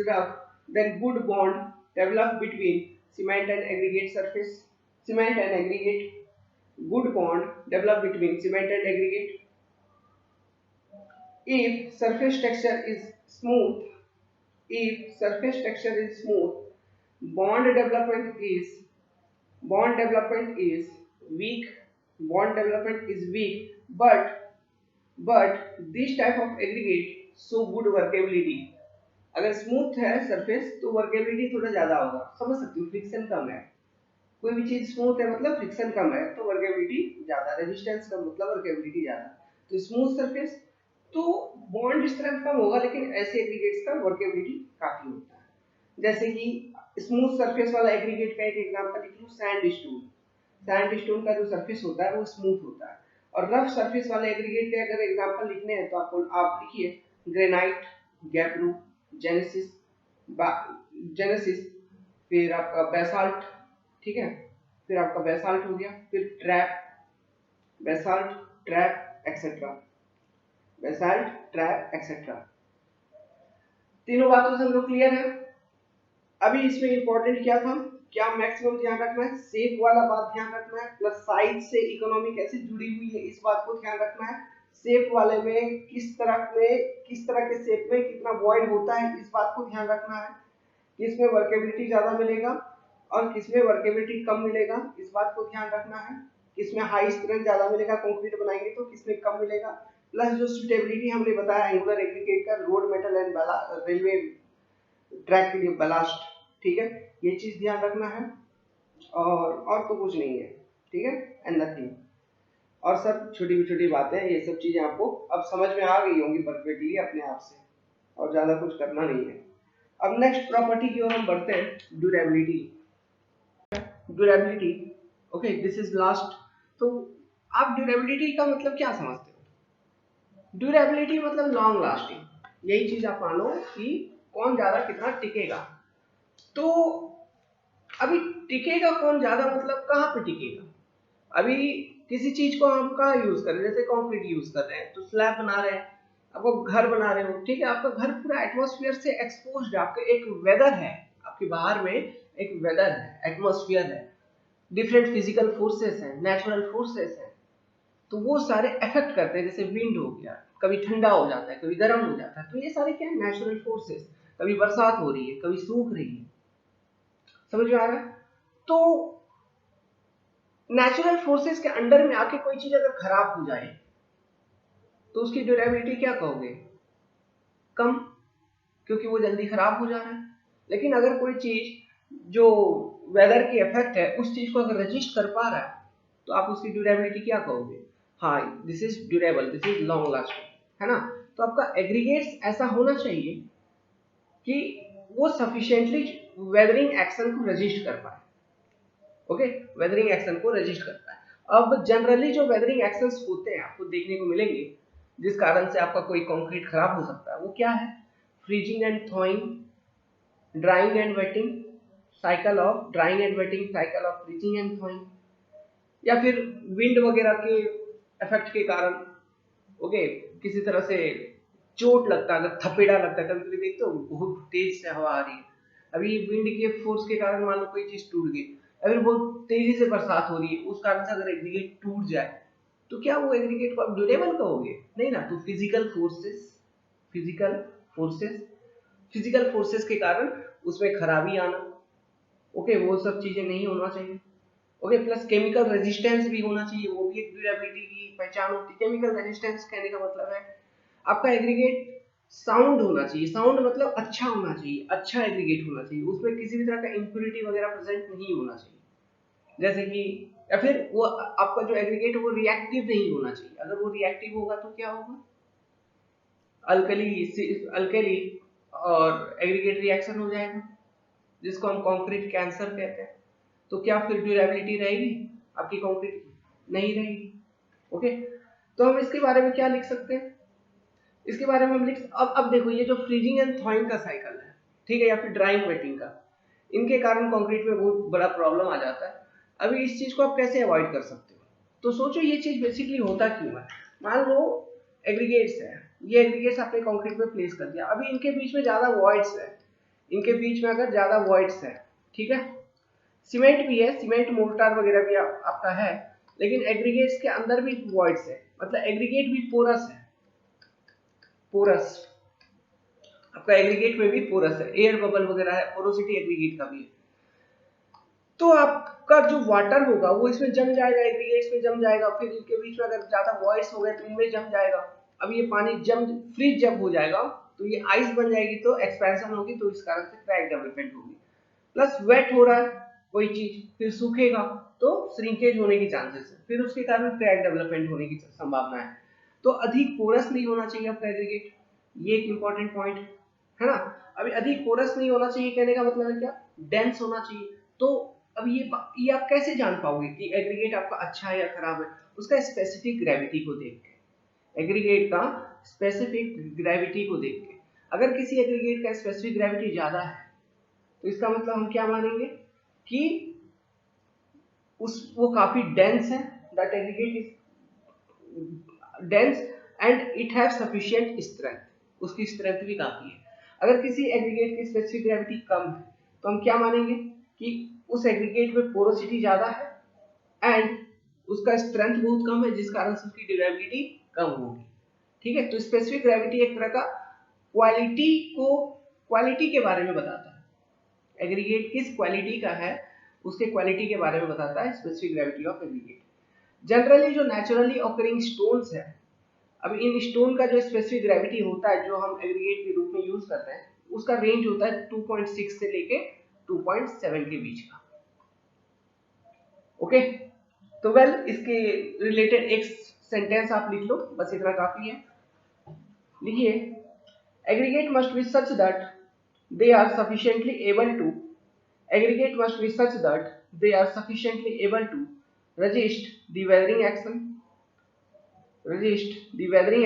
rough, then good bond develop between cement and aggregate surface, good bond develop between cement and aggregate. If surface texture is smooth, bond development is weak, but this type of aggregate show good workability. अगर smooth है surface तो workability थोड़ा ज्यादा होगा, समझ सकते हो, friction कम है। कोई भी चीज स्मूथ है मतलब फ्रिक्शन कम है तो वर्केबिलिटी ज्यादा, रेजिस्टेंस कम मतलब वर्केबिलिटी ज्यादा। तो स्मूथ सरफेस तो बॉन्ड स्ट्रेंथ कम होगा, लेकिन ऐसे एग्रीगेट्स का वर्केबिलिटी काफी होता है। जैसे कि स्मूथ सरफेस वाला एग्रीगेट का एक एग्जांपल लिख लो, सैंडस्टोन का जो सरफेस होता है वो स्मूथ होता है। और रफ सरफेस वाले एग्रीगेट के अगर एग्जांपल लिखने हैं तो आपको आप लिखिए ग्रेनाइट, गैब्रो, जेनेसिस, फिर आपका बेसाल्ट, ठीक है, फिर आपका बेसाल्ट हो गया, फिर ट्रैप एक्सेट्रा। तीनों बातों से हम लोग क्लियर है। अभी इसमें इंपॉर्टेंट क्या था, क्या मैक्सिमम ध्यान रखना है, शेप वाला बात ध्यान रखना है, प्लस साइज से इकोनॉमी कैसे जुड़ी हुई है इस बात को ध्यान रखना है। शेप वाले में किस तरह के शेप में कितना वॉइड होता है इस बात को ध्यान रखना है, किसमें वर्केबिलिटी ज्यादा मिलेगा और किसमें वर्केबिलिटी कम मिलेगा इस बात को ध्यान रखना है, किसमें हाई स्ट्रेंथ ज्यादा मिलेगा कंक्रीट बनाएंगे तो किसमें कम मिलेगा, प्लस जो सुटेबिलिटी हमने बताया एंगुलर एग्रीगेट का, road metal and railway track के लिए बलास्ट, ठीक है, ये चीज ध्यान रखना है। और तो कुछ नहीं है, ठीक है, एंड नथिंग, और सब छोटी बातें, ये सब चीजें आपको अब समझ में आ गई होंगी परफेक्टली अपने आप से, और ज्यादा कुछ करना नहीं है। अब नेक्स्ट प्रॉपर्टी की ओर हम बढ़ते हैं, durability. Okay, this is last. तो आप ड्यूरेबिलिटी का मतलब क्या समझते हो? ड्यूरेबिलिटी मतलब लॉन्ग लास्टिंग, यही चीज आप मानो कि कौन ज्यादा कितना टिकेगा। तो अभी टिकेगा कौन ज्यादा मतलब कहाँ पे टिकेगा? अभी किसी चीज को हम कहाँ यूज कर रहे हैं, जैसे कंक्रीट यूज कर रहे हैं तो स्लैब बना रहे हैं, आपको घर बना रहे हो, ठीक है, आपका घर पूरा एटमॉस्फेयर से एक्सपोज्ड है, आपका एक वेदर है, आपके बाहर में एक वेदर है, एटमॉस्फेयर है, डिफरेंट फिजिकल फोर्सेस हैं, नेचुरल फोर्सेस हैं, तो वो सारे इफेक्ट करते हैं। जैसे विंड हो गया, कभी ठंडा हो जाता है, कभी गर्म हो जाता है, तो ये सारे क्या है, नेचुरल फोर्सेस। कभी बरसात हो रही है, कभी सूख रही है, समझ में आ रहा है? तो नेचुरल फोर्सेस के अंडर में आके कोई चीज अगर खराब हो जाए तो उसकी ड्यूरेबिलिटी क्या कहोगे? कम, क्योंकि वो जल्दी खराब हो जा रहा है। लेकिन अगर कोई चीज जो वेदर की इफेक्ट है उस चीज को अगर रजिस्ट कर पा रहा है तो आप उसकी ड्यूरेबिलिटी क्या कहोगे? हाँ, this is durable, this is long lasting, है ना? तो आपका एग्रीगेट्स ऐसा होना चाहिए कि वो सफिशिएंटली वेदरिंग एक्शन को रजिस्ट कर पाए। ओके, वेदरिंग एक्शन को रजिस्ट करता है। अब जनरली जो वेदरिंग एक्शंस होते हैं आपको देखने को मिलेंगे जिस कारण से आपका कोई कंक्रीट खराब हो सकता है, वो क्या है? Freezing and थॉइंग, drawing and waiting, cycle of drawing and waiting, cycle of freezing and थॉइंग, या फिर विंड वगैरह के इफेक्ट के कारण ओके किसी तरह से चोट लगता है, अगर थपेड़ा लगता है, कभी कभी देखते हो बहुत तेज से हवा आ रही है, अभी विंड के फोर्स के कारण मान लो कोई चीज टूट गई, अगर बहुत तेजी से बरसात हो रही है, उस कारण से अगर एग्रीगेट टूट जाए तो क्या वो एग्रीगेट को आप ड्यूरेबल कहोगे? नहीं ना। तो फिजिकल फोर्सेस फिजिकल फोर्सेस के कारण उसमें खराबी आना, ओके वो सब चीजें नहीं होना चाहिए। ओके प्लस केमिकल रेजिस्टेंस भी होना चाहिए, वो भी एक ड्यूरेबिलिटी की पहचान होती है। केमिकल रेजिस्टेंस कहने का मतलब है आपका एग्रीगेट साउंड होना चाहिए, साउंड मतलब अच्छा होना चाहिए, अच्छा एग्रीगेट होना चाहिए, उसमें किसी भी तरह का इंप्योरिटी वगैरह प्रेजेंट नहीं होना चाहिए, जैसे कि या फिर वो आपका जो एग्रीगेट वो रिएक्टिव नहीं होना चाहिए, अगर वो रिएक्टिव होगा तो क्या होगा, अल्कली और एग्रीगेट रिएक्शन हो जाएगा, जिसको हम कंक्रीट कैंसर कहते हैं। तो क्या फिर ड्यूरेबिलिटी रहेगी आपकी कंक्रीट की? नहीं रहेगी। ओके तो हम इसके बारे में क्या लिख सकते हैं, इसके बारे में हम लिख अब देखो ये जो फ्रीजिंग एंड थॉइंग का साइकिल है, ठीक है, या फिर ड्राइंग वेटिंग का, इनके कारण कंक्रीट में बहुत बड़ा प्रॉब्लम आ जाता है। अभी इस चीज को आप कैसे अवॉइड कर सकते हो? तो सोचो ये चीज बेसिकली होता क्यों है। मान लो एग्रीगेट्स है, ये एग्रीगेट्स आपने कंक्रीट में प्लेस कर दिया, अभी इनके बीच में ज्यादा वॉइड्स है, इनके बीच में अगर ज्यादा वॉइड्स है, ठीक है, सीमेंट भी है, सीमेंट मोर्टार वगैरह भी आपका है, लेकिन एग्रीगेट्स के अंदर भी वॉइड्स है, मतलब एग्रीगेट भी पोरस है, पोरस आपका एग्रीगेट में भी पोरस है, एयर बबल वगैरह है, पोरोसिटी एग्रीगेट का भी है। तो आपका जो वाटर होगा वो इसमें जम जाएगा, एग्रीगेट्स में जम जाएगा, फिर इनके बीच में अगर ज्यादा वॉइड्स हो गए तो इनमें जम जाएगा। अब ये पानी फ्रीज जब हो जाएगा तो ये आइस बन जाएगी, तो एक्सपेंशन होगी, तो इस कारण से क्रैक डेवलपमेंट होगी। प्लस वेट हो रहा है कोई चीज, फिर सूखेगा तो श्रिंकेज होने की चांसेस है, फिर उसके कारण क्रैक डेवलपमेंट होने की संभावना है। तो अधिक पोरस नहीं होना चाहिए आपका एग्रीगेट, ये एक इंपॉर्टेंट पॉइंट है ना। अभी अधिक पोरस नहीं होना चाहिए कहने का मतलब है क्या, डेंस होना चाहिए। तो अब ये आप कैसे जान पाओगे कि एग्रीगेट आपका अच्छा है या खराब है? उसका स्पेसिफिक ग्रेविटी को देख के, एग्रीगेट का स्पेसिफिक ग्रेविटी को देख के, अगर किसी एग्रीगेट का स्पेसिफिक ग्रेविटी ज्यादा है तो इसका मतलब हम क्या मानेंगे कि वो काफी डेंस है, that aggregate is dense and it have sufficient strength, उसकी स्ट्रेंथ भी काफी है। अगर किसी एग्रीगेट की स्पेसिफिक ग्रेविटी कम है तो हम क्या मानेंगे कि उस एग्रीगेट में पोरोसिटी ज्यादा है एंड उसका स्ट्रेंथ बहुत कम है, जिस कारण से उसकी ड्यूरेबिलिटी कम होगी। ठीक है, तो स्पेसिफिक ग्रेविटी एक तरह का क्वालिटी के बारे में बताता है, एग्रीगेट किस क्वालिटी का है उसके क्वालिटी के बारे में बताता है specific gravity of aggregate. Generally जो नेचुरली ऑकरिंग स्टोन्स है, अब इन स्टोन का जो स्पेसिफिक ग्रेविटी होता है जो हम एग्रीगेट के रूप में यूज करते हैं, उसका रेंज होता है 2.6 से लेके 2.7 के बीच का। ओके तो वेल इसके रिलेटेड एक सेंटेंस आप लिख लो, बस इतना काफी है। लिखिए, aggregate must B such that they are sufficiently able to aggregate must be such that they are sufficiently able to resist the weathering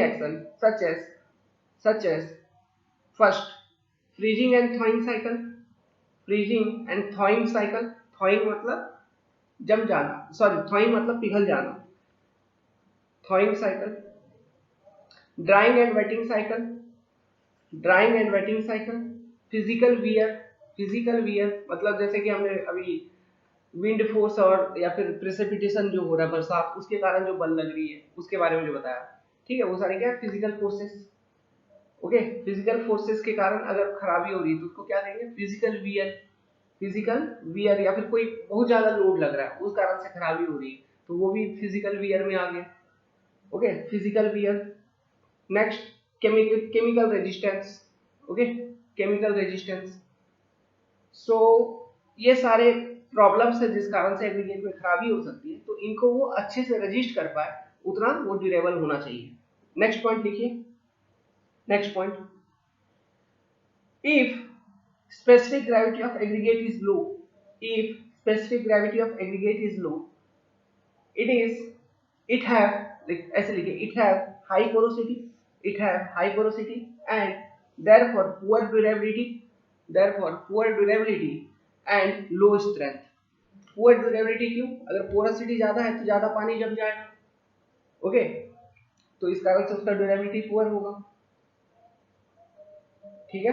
action such as first freezing and thawing cycle, thawing मतलब जम जाना, sorry thawing मतलब पिघल जाना, thawing cycle, drying and wetting cycle, physical wear मतलब जैसे कि हमने अभी विंड फोर्स और या फिर प्रेसिपिटेशन जो हो रहा है बरसात, उसके कारण जो बल लग रही है उसके बारे में जो बताया, ठीक है, वो सारे क्या है, physical forces. Okay, physical forces के कारण अगर खराबी हो रही है तो उसको क्या कहेंगे, फिजिकल वियर, या फिर कोई बहुत ज्यादा लोड लग रहा है उस कारण से खराबी हो रही है तो वो भी फिजिकल वियर में आ गया। Okay, physical wear. Next chemical resistance, okay, chemical resistance. So ये सारे प्रॉब्लम्स है जिस कारण से एग्रीगेट में खराबी हो सकती है, तो इनको वो अच्छे से रजिस्ट कर पाए उतना वो ड्यूरेबल होना चाहिए। नेक्स्ट पॉइंट लिखिए, next point, if specific gravity of aggregate is low, if specific gravity of aggregate is low, it have, ऐसे लिखिए, it have high porosity and therefore poor durability and low strength. Poor durability क्यों? अगर porosity ज्यादा है तो ज्यादा पानी जम जाएगा, ओके, तो इस कारण से उसका ड्यूरेबिलिटी पुअर होगा। ठीक है,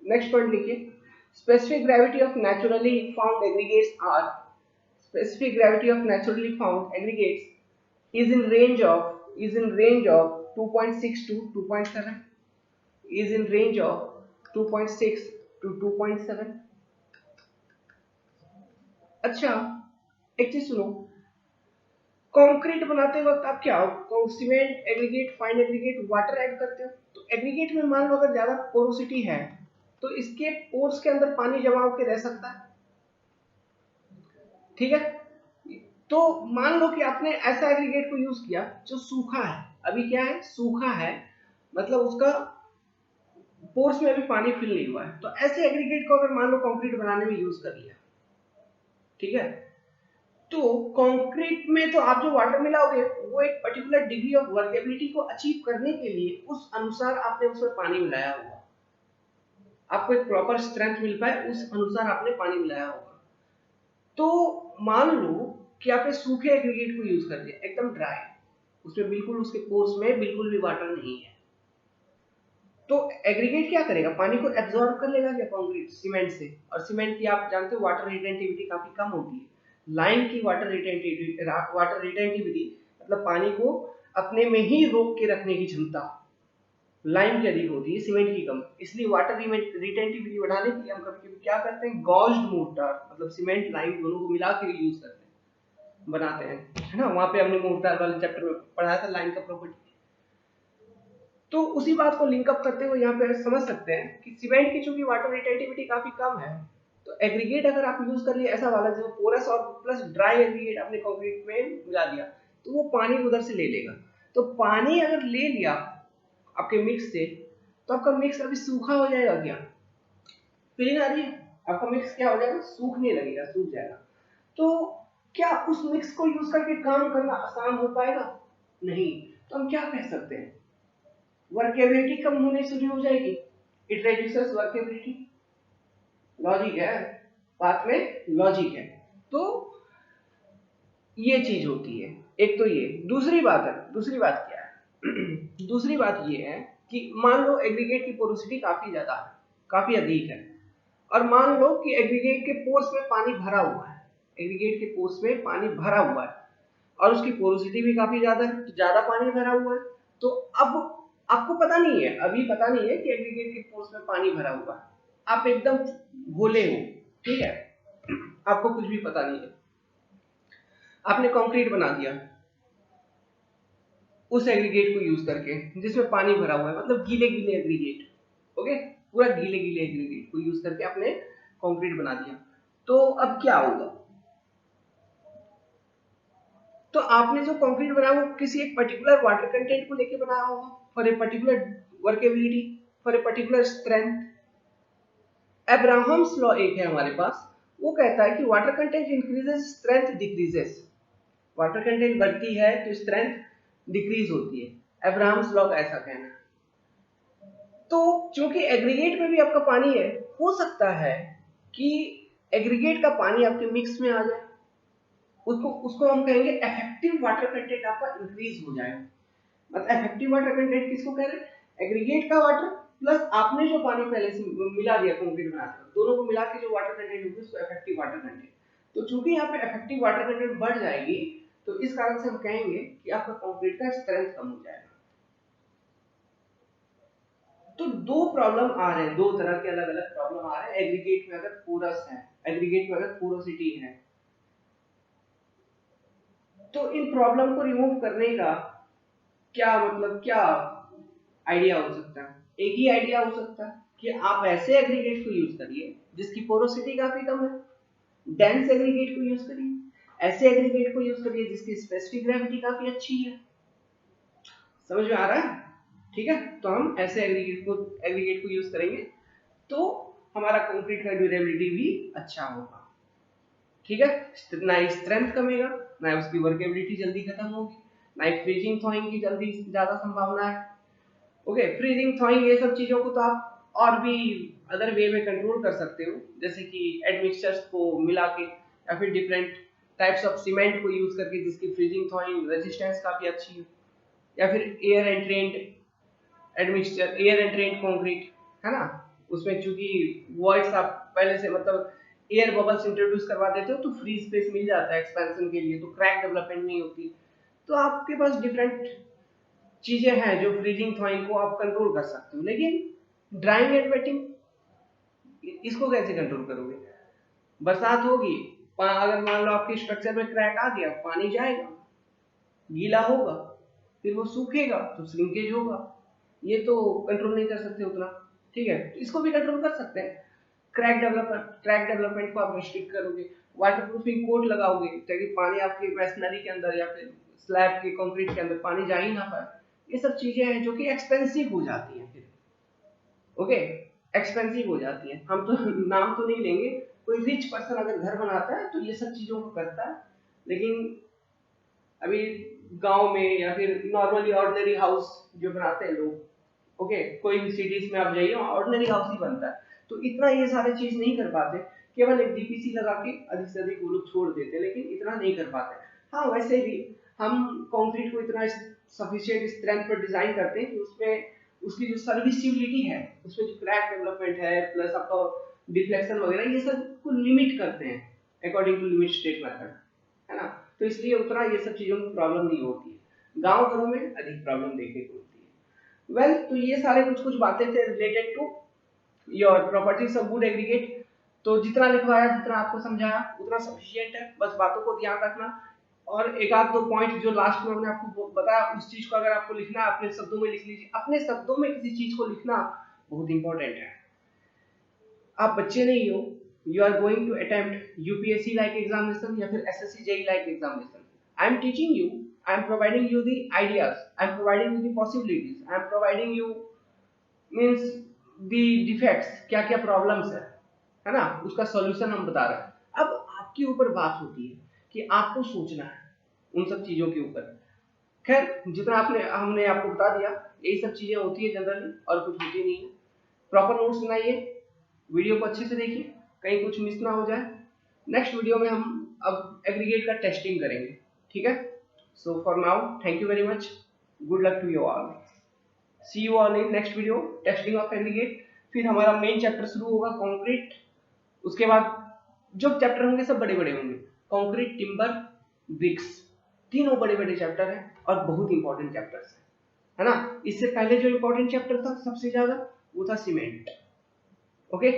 नेक्स्ट पॉइंट लिखिए, specific gravity of naturally found aggregates are specific gravity of naturally found aggregates is in range of 2.6 to 2.7 is in range of 2.6 to 2.7। अच्छा, एक चीज सुनो, कंक्रीट बनाते वक्त आप क्या cement aggregate fine aggregate water add करते हो, तो एग्रीगेट में मान लो अगर ज्यादा पोरोसिटी है तो इसके पोर्स के अंदर पानी जमा होकर रह सकता है। ठीक है, तो मान लो कि आपने ऐसा एग्रीगेट को यूज किया जो सूखा है, अभी क्या है, सूखा है, मतलब उसका पोर्स में अभी पानी फिल नहीं हुआ है, तो ऐसे एग्रीगेट को अगर मान लो कंक्रीट बनाने में यूज कर लिया, ठीक है, तो कंक्रीट में तो आप जो वाटर मिलाओगे वो एक पर्टिकुलर डिग्री ऑफ वर्केबिलिटी को अचीव करने के लिए उस अनुसार आपने उसमें पानी मिलाया होगा, आपको एक प्रॉपर स्ट्रेंथ मिल पाए उस अनुसार आपने पानी मिलाया होगा। तो मान लो कि आपने सूखे एग्रीगेट को यूज कर दिया, एकदम ड्राई, उसमें बिल्कुल उसके पोर्स में बिल्कुल भी वाटर नहीं है, तो एग्रीगेट क्या करेगा, पानी को एब्जॉर्ब कर लेगा क्या कंक्रीट सीमेंट से, और सीमेंट की आप जानते हो वाटर रिटेंटिविटी काफी कम होती है, लाइम की वाटर रिटेंटिविटी मतलब पानी को अपने में ही रोक के रखने की क्षमता लाइम की अधिक होती है, सीमेंट की कम, इसलिए वाटर रिटेंटिविटी बढ़ाने के लिए हम कभी-कभी क्या करते हैं, गॉज्ड मोर्टार मतलब सीमेंट लाइम दोनों को मिला के यूज करते हैं, बनाते हैं, है ना, वहां पे हमने मोर्टार वाले चैप्टर में पढ़ाया था लाइम का प्रॉपर्टी। तो उसी बात को लिंकअप करते हुए यहाँ पे समझ सकते हैं कि सीमेंट की चूंकि वाटर रिटेंटिविटी काफी कम है, तो एग्रीगेट अगर आप यूज कर लिए ऐसा वाला जो पोरस और प्लस ड्राई एग्रीगेट आपने कंक्रीट में मिला दिया, तो वो पानी उधर से ले लेगा, तो पानी अगर ले लिया आपके मिक्स से, तो आपका मिक्स अभी सूखा हो जाएगा, क्या फीलिंग आ रही है, आपका मिक्स क्या हो जाएगा, सूखने लगेगा, सूख जाएगा। तो क्या उस मिक्स को यूज करके काम करना आसान हो पाएगा, नहीं, तो हम क्या कह सकते हैं, वर्केबिलिटी कम होनी शुरू हो जाएगी, इट रेड्यूसेस वर्केबिलिटी, लॉजिक है, बात में लॉजिक है, तो ये चीज होती है, एक तो ये, दूसरी बात क्या है दूसरी बात ये है कि मान लो एग्रीगेट की पोरोसिटी काफी ज्यादा है, काफी अधिक है, और मान लो कि एग्रीगेट के पोर्स में पानी भरा हुआ है, एग्रीगेट के पोर्स में पानी भरा हुआ है और उसकी पोरोसिटी भी काफी ज्यादा है, तो ज्यादा पानी भरा हुआ है, तो अब आपको पता नहीं है, अभी पता नहीं है कि एग्रीगेट के पोर्स में पानी भरा हुआ है, आप एकदम भोले हो, ठीक है, आपको कुछ भी पता नहीं है, आपने कंक्रीट बना दिया उस एग्रीगेट को यूज करके जिसमें पानी भरा हुआ है, मतलब गीले गीले एग्रीगेट, ओके, पूरा गीले गीले एग्रीगेट को यूज करके आपने कंक्रीट बना दिया, तो अब क्या होगा, तो आपने जो कंक्रीट बनाया वो किसी एक पर्टिकुलर वाटर कंटेंट को लेके बनाया होगा, for a particular workability, for a particular strength. Abrahams law एक है हमारे पास, वो कहता है कि water content increases strength decreases, water content बढ़ती है तो स्ट्रेंथ डिक्रीज होती है, अब्राहम्स लॉ का ऐसा कहना है। तो चूंकि एग्रीगेट में भी आपका पानी है, हो सकता है कि एग्रीगेट का पानी आपके मिक्स में आ जाए, उसको हम कहेंगे इफेक्टिव वाटर कंटेंट आपका इंक्रीज हो जाएगा, मतलब इफेक्टिव वाटर कंटेंट किसको कह रहे हैं, एग्रीगेट का वाटर प्लस आपने जो पानी पहले से मिला दिया कंक्रीट बनाते वक्त, दोनों को मिला के जो वाटर कंटेंट होगी उसको इफेक्टिव वाटर कंटेंट, तो चूंकि यहाँ पे इफेक्टिव वाटर कंटेंट बढ़ जाएगी, तो इस कारण से हम कहेंगे कि आपका कंक्रीट का स्ट्रेंथ कम हो जाएगा। तो दो प्रॉब्लम आ रहे हैं, दो तरह के अलग अलग प्रॉब्लम आ रहे हैं, एग्रीगेट में अगर पोरस है, एग्रीगेट में अगर पोरोसिटी है, तो इन प्रॉब्लम को रिमूव करने का क्या मतलब, क्या आइडिया हो सकता है, एक ही आइडिया हो सकता है कि आप ऐसे एग्रीगेट को यूज करिए जिसकी पोरोसिटी काफी कम है, डेंस एग्रीगेट को यूज करिए, ऐसे एग्रीगेट को यूज करिए जिसकी स्पेसिफिक ग्रेविटी काफी अच्छी है, समझ में आ रहा है, ठीक है, तो हम ऐसे एग्रीगेट को यूज करेंगे तो हमारा कंक्रीट का ड्यूरेबिलिटी भी अच्छा होगा, ठीक है, ना स्ट्रेंथ कमेगा, ना उसकी वर्केबिलिटी जल्दी खत्म होगी, ना फ्रीजिंग थॉइंग की जल्दी ज्यादा संभावना है, ओके, फ्रीजिंग थॉइंग ये सब चीजों को तो आप और भी अदर वे में कंट्रोल कर सकते हो, जैसे कि एडमिक्सचर्स को मिला के या फिर डिफरेंट टाइप्स ऑफ सीमेंट को यूज करके जिसकी फ्रीजिंग थॉइंग रेजिस्टेंस काफी अच्छी हो, या फिर एयर एंट्रेंड एडमिक्सचर, एयर एंट्रेंड कंक्रीट है ना, उसमें चूंकि वॉइड्स आप पहले से मतलब एयर बबल्स इंट्रोड्यूस करवा देते हो तो फ्री स्पेस मिल जाता है एक्सपेंशन के लिए, तो क्रैक डेवलपमेंट नहीं होती। तो आपके पास डिफरेंट चीजें हैं जो फ्रीजिंग थॉइंग को आप कंट्रोल कर सकते हो, लेकिन ड्राइंग एंड वेटिंग इसको कैसे कंट्रोल करोगे? बरसात होगी, अगर मान लो आपके स्ट्रक्चर में क्रैक आ गया, पानी जाएगा, गीला होगा, फिर वो सूखेगा तो श्रिंकेज होगा, ये तो कंट्रोल नहीं कर सकते उतना, ठीक है। तो इसको भी कंट्रोल कर सकते हैं। क्रैक डेवलपमेंट को आप रिस्ट्रिक्ट करोगे, वाटरप्रूफिंग कोट लगाओगे ताकि पानी आपके मैसनरी के अंदर या फिर स्लैब के कंक्रीट के अंदर पानी जा ही ना पाए। ये सब चीजें हैं जो कि एक्सपेंसिव हो जाती हैं फिर, ओके, एक्सपेंसिव हो जाती है। हम तो नाम तो नहीं लेंगे, कोई रिच पर्सन अगर घर बनाता है तो ये सब चीजों को करता है, लेकिन अभी गांव में या फिर नॉर्मली ऑर्डिनरी हाउस जो बनाते हैं लोग, ओके, कोई भी सिटीज में आप जाइए ऑर्डिनरी हाउस ही बनता है, तो इतना ये सारे चीज नहीं कर पाते, केवल एक डीपीसी लगा के अधिक से अधिक वो लोग छोड़ देते, लेकिन इतना नहीं कर पाते। हाँ, वैसे भी हम कंक्रीट को इतना सफिशिएंट स्ट्रेंथ पर डिजाइन करते हैं कि उसमें उसकी जो सर्विसिबिलिटी है, उसमें जो क्रैक डेवलपमेंट है प्लस आपका डिफ्लेक्शन वगैरह, ये सब को लिमिट करते हैं according to limit state method, है ना। तो इसलिए उतना ये सब चीजों में प्रॉब्लम नहीं होती है, गांव घरों में अधिक प्रॉब्लम देखने को मिलती है। वेल, तो ये सारे कुछ कुछ बातें थे related to your properties of good aggregate. तो जितना लिखवाया, जितना आपको समझाया उतना सफिशिएंट है, बस बातों को ध्यान रखना। और एक आध दो पॉइंट जो लास्ट में मैंने आपको बताया, उस चीज को अगर आपको लिखना है अपने शब्दों में लिख लीजिए। अपने शब्दों में किसी चीज को लिखना बहुत इंपॉर्टेंट है। आप बच्चे नहीं हो, you are going to attempt UPSC like examination या फिर SSC JEE like examination. I am teaching you, I am providing you the ideas, I am providing you the possibilities, I am providing you means the defects, क्या क्या problems है ना, उसका solution हम बता रहे हैं। अब आपके ऊपर बात होती है कि आपको सोचना है उन सब चीजों के ऊपर। खैर, जितना हमने आपको बता दिया, यही सब चीजें होती है जनरली, और कुछ होती नहीं है। प्रॉपर नोट्स बनाइए, वीडियो को अच्छे से देखिए, कहीं कुछ मिस ना हो जाए। नेक्स्ट वीडियो में हम अब एग्रीगेट का टेस्टिंग करेंगे, ठीक है। So for now, thank you very much, good luck to you all, see you all in next video, testing of aggregate. फिर हमारा मेन चैप्टर शुरू होगा, कंक्रीट। उसके बाद जो चैप्टर होंगे सब बड़े बड़े होंगे, कंक्रीट, टिम्बर, ब्रिक्स, तीनों बड़े बड़े चैप्टर हैं और बहुत इंपॉर्टेंट चैप्टर्स है ना। इससे पहले जो इंपॉर्टेंट चैप्टर था सबसे ज्यादा, वो था सीमेंट, ओके।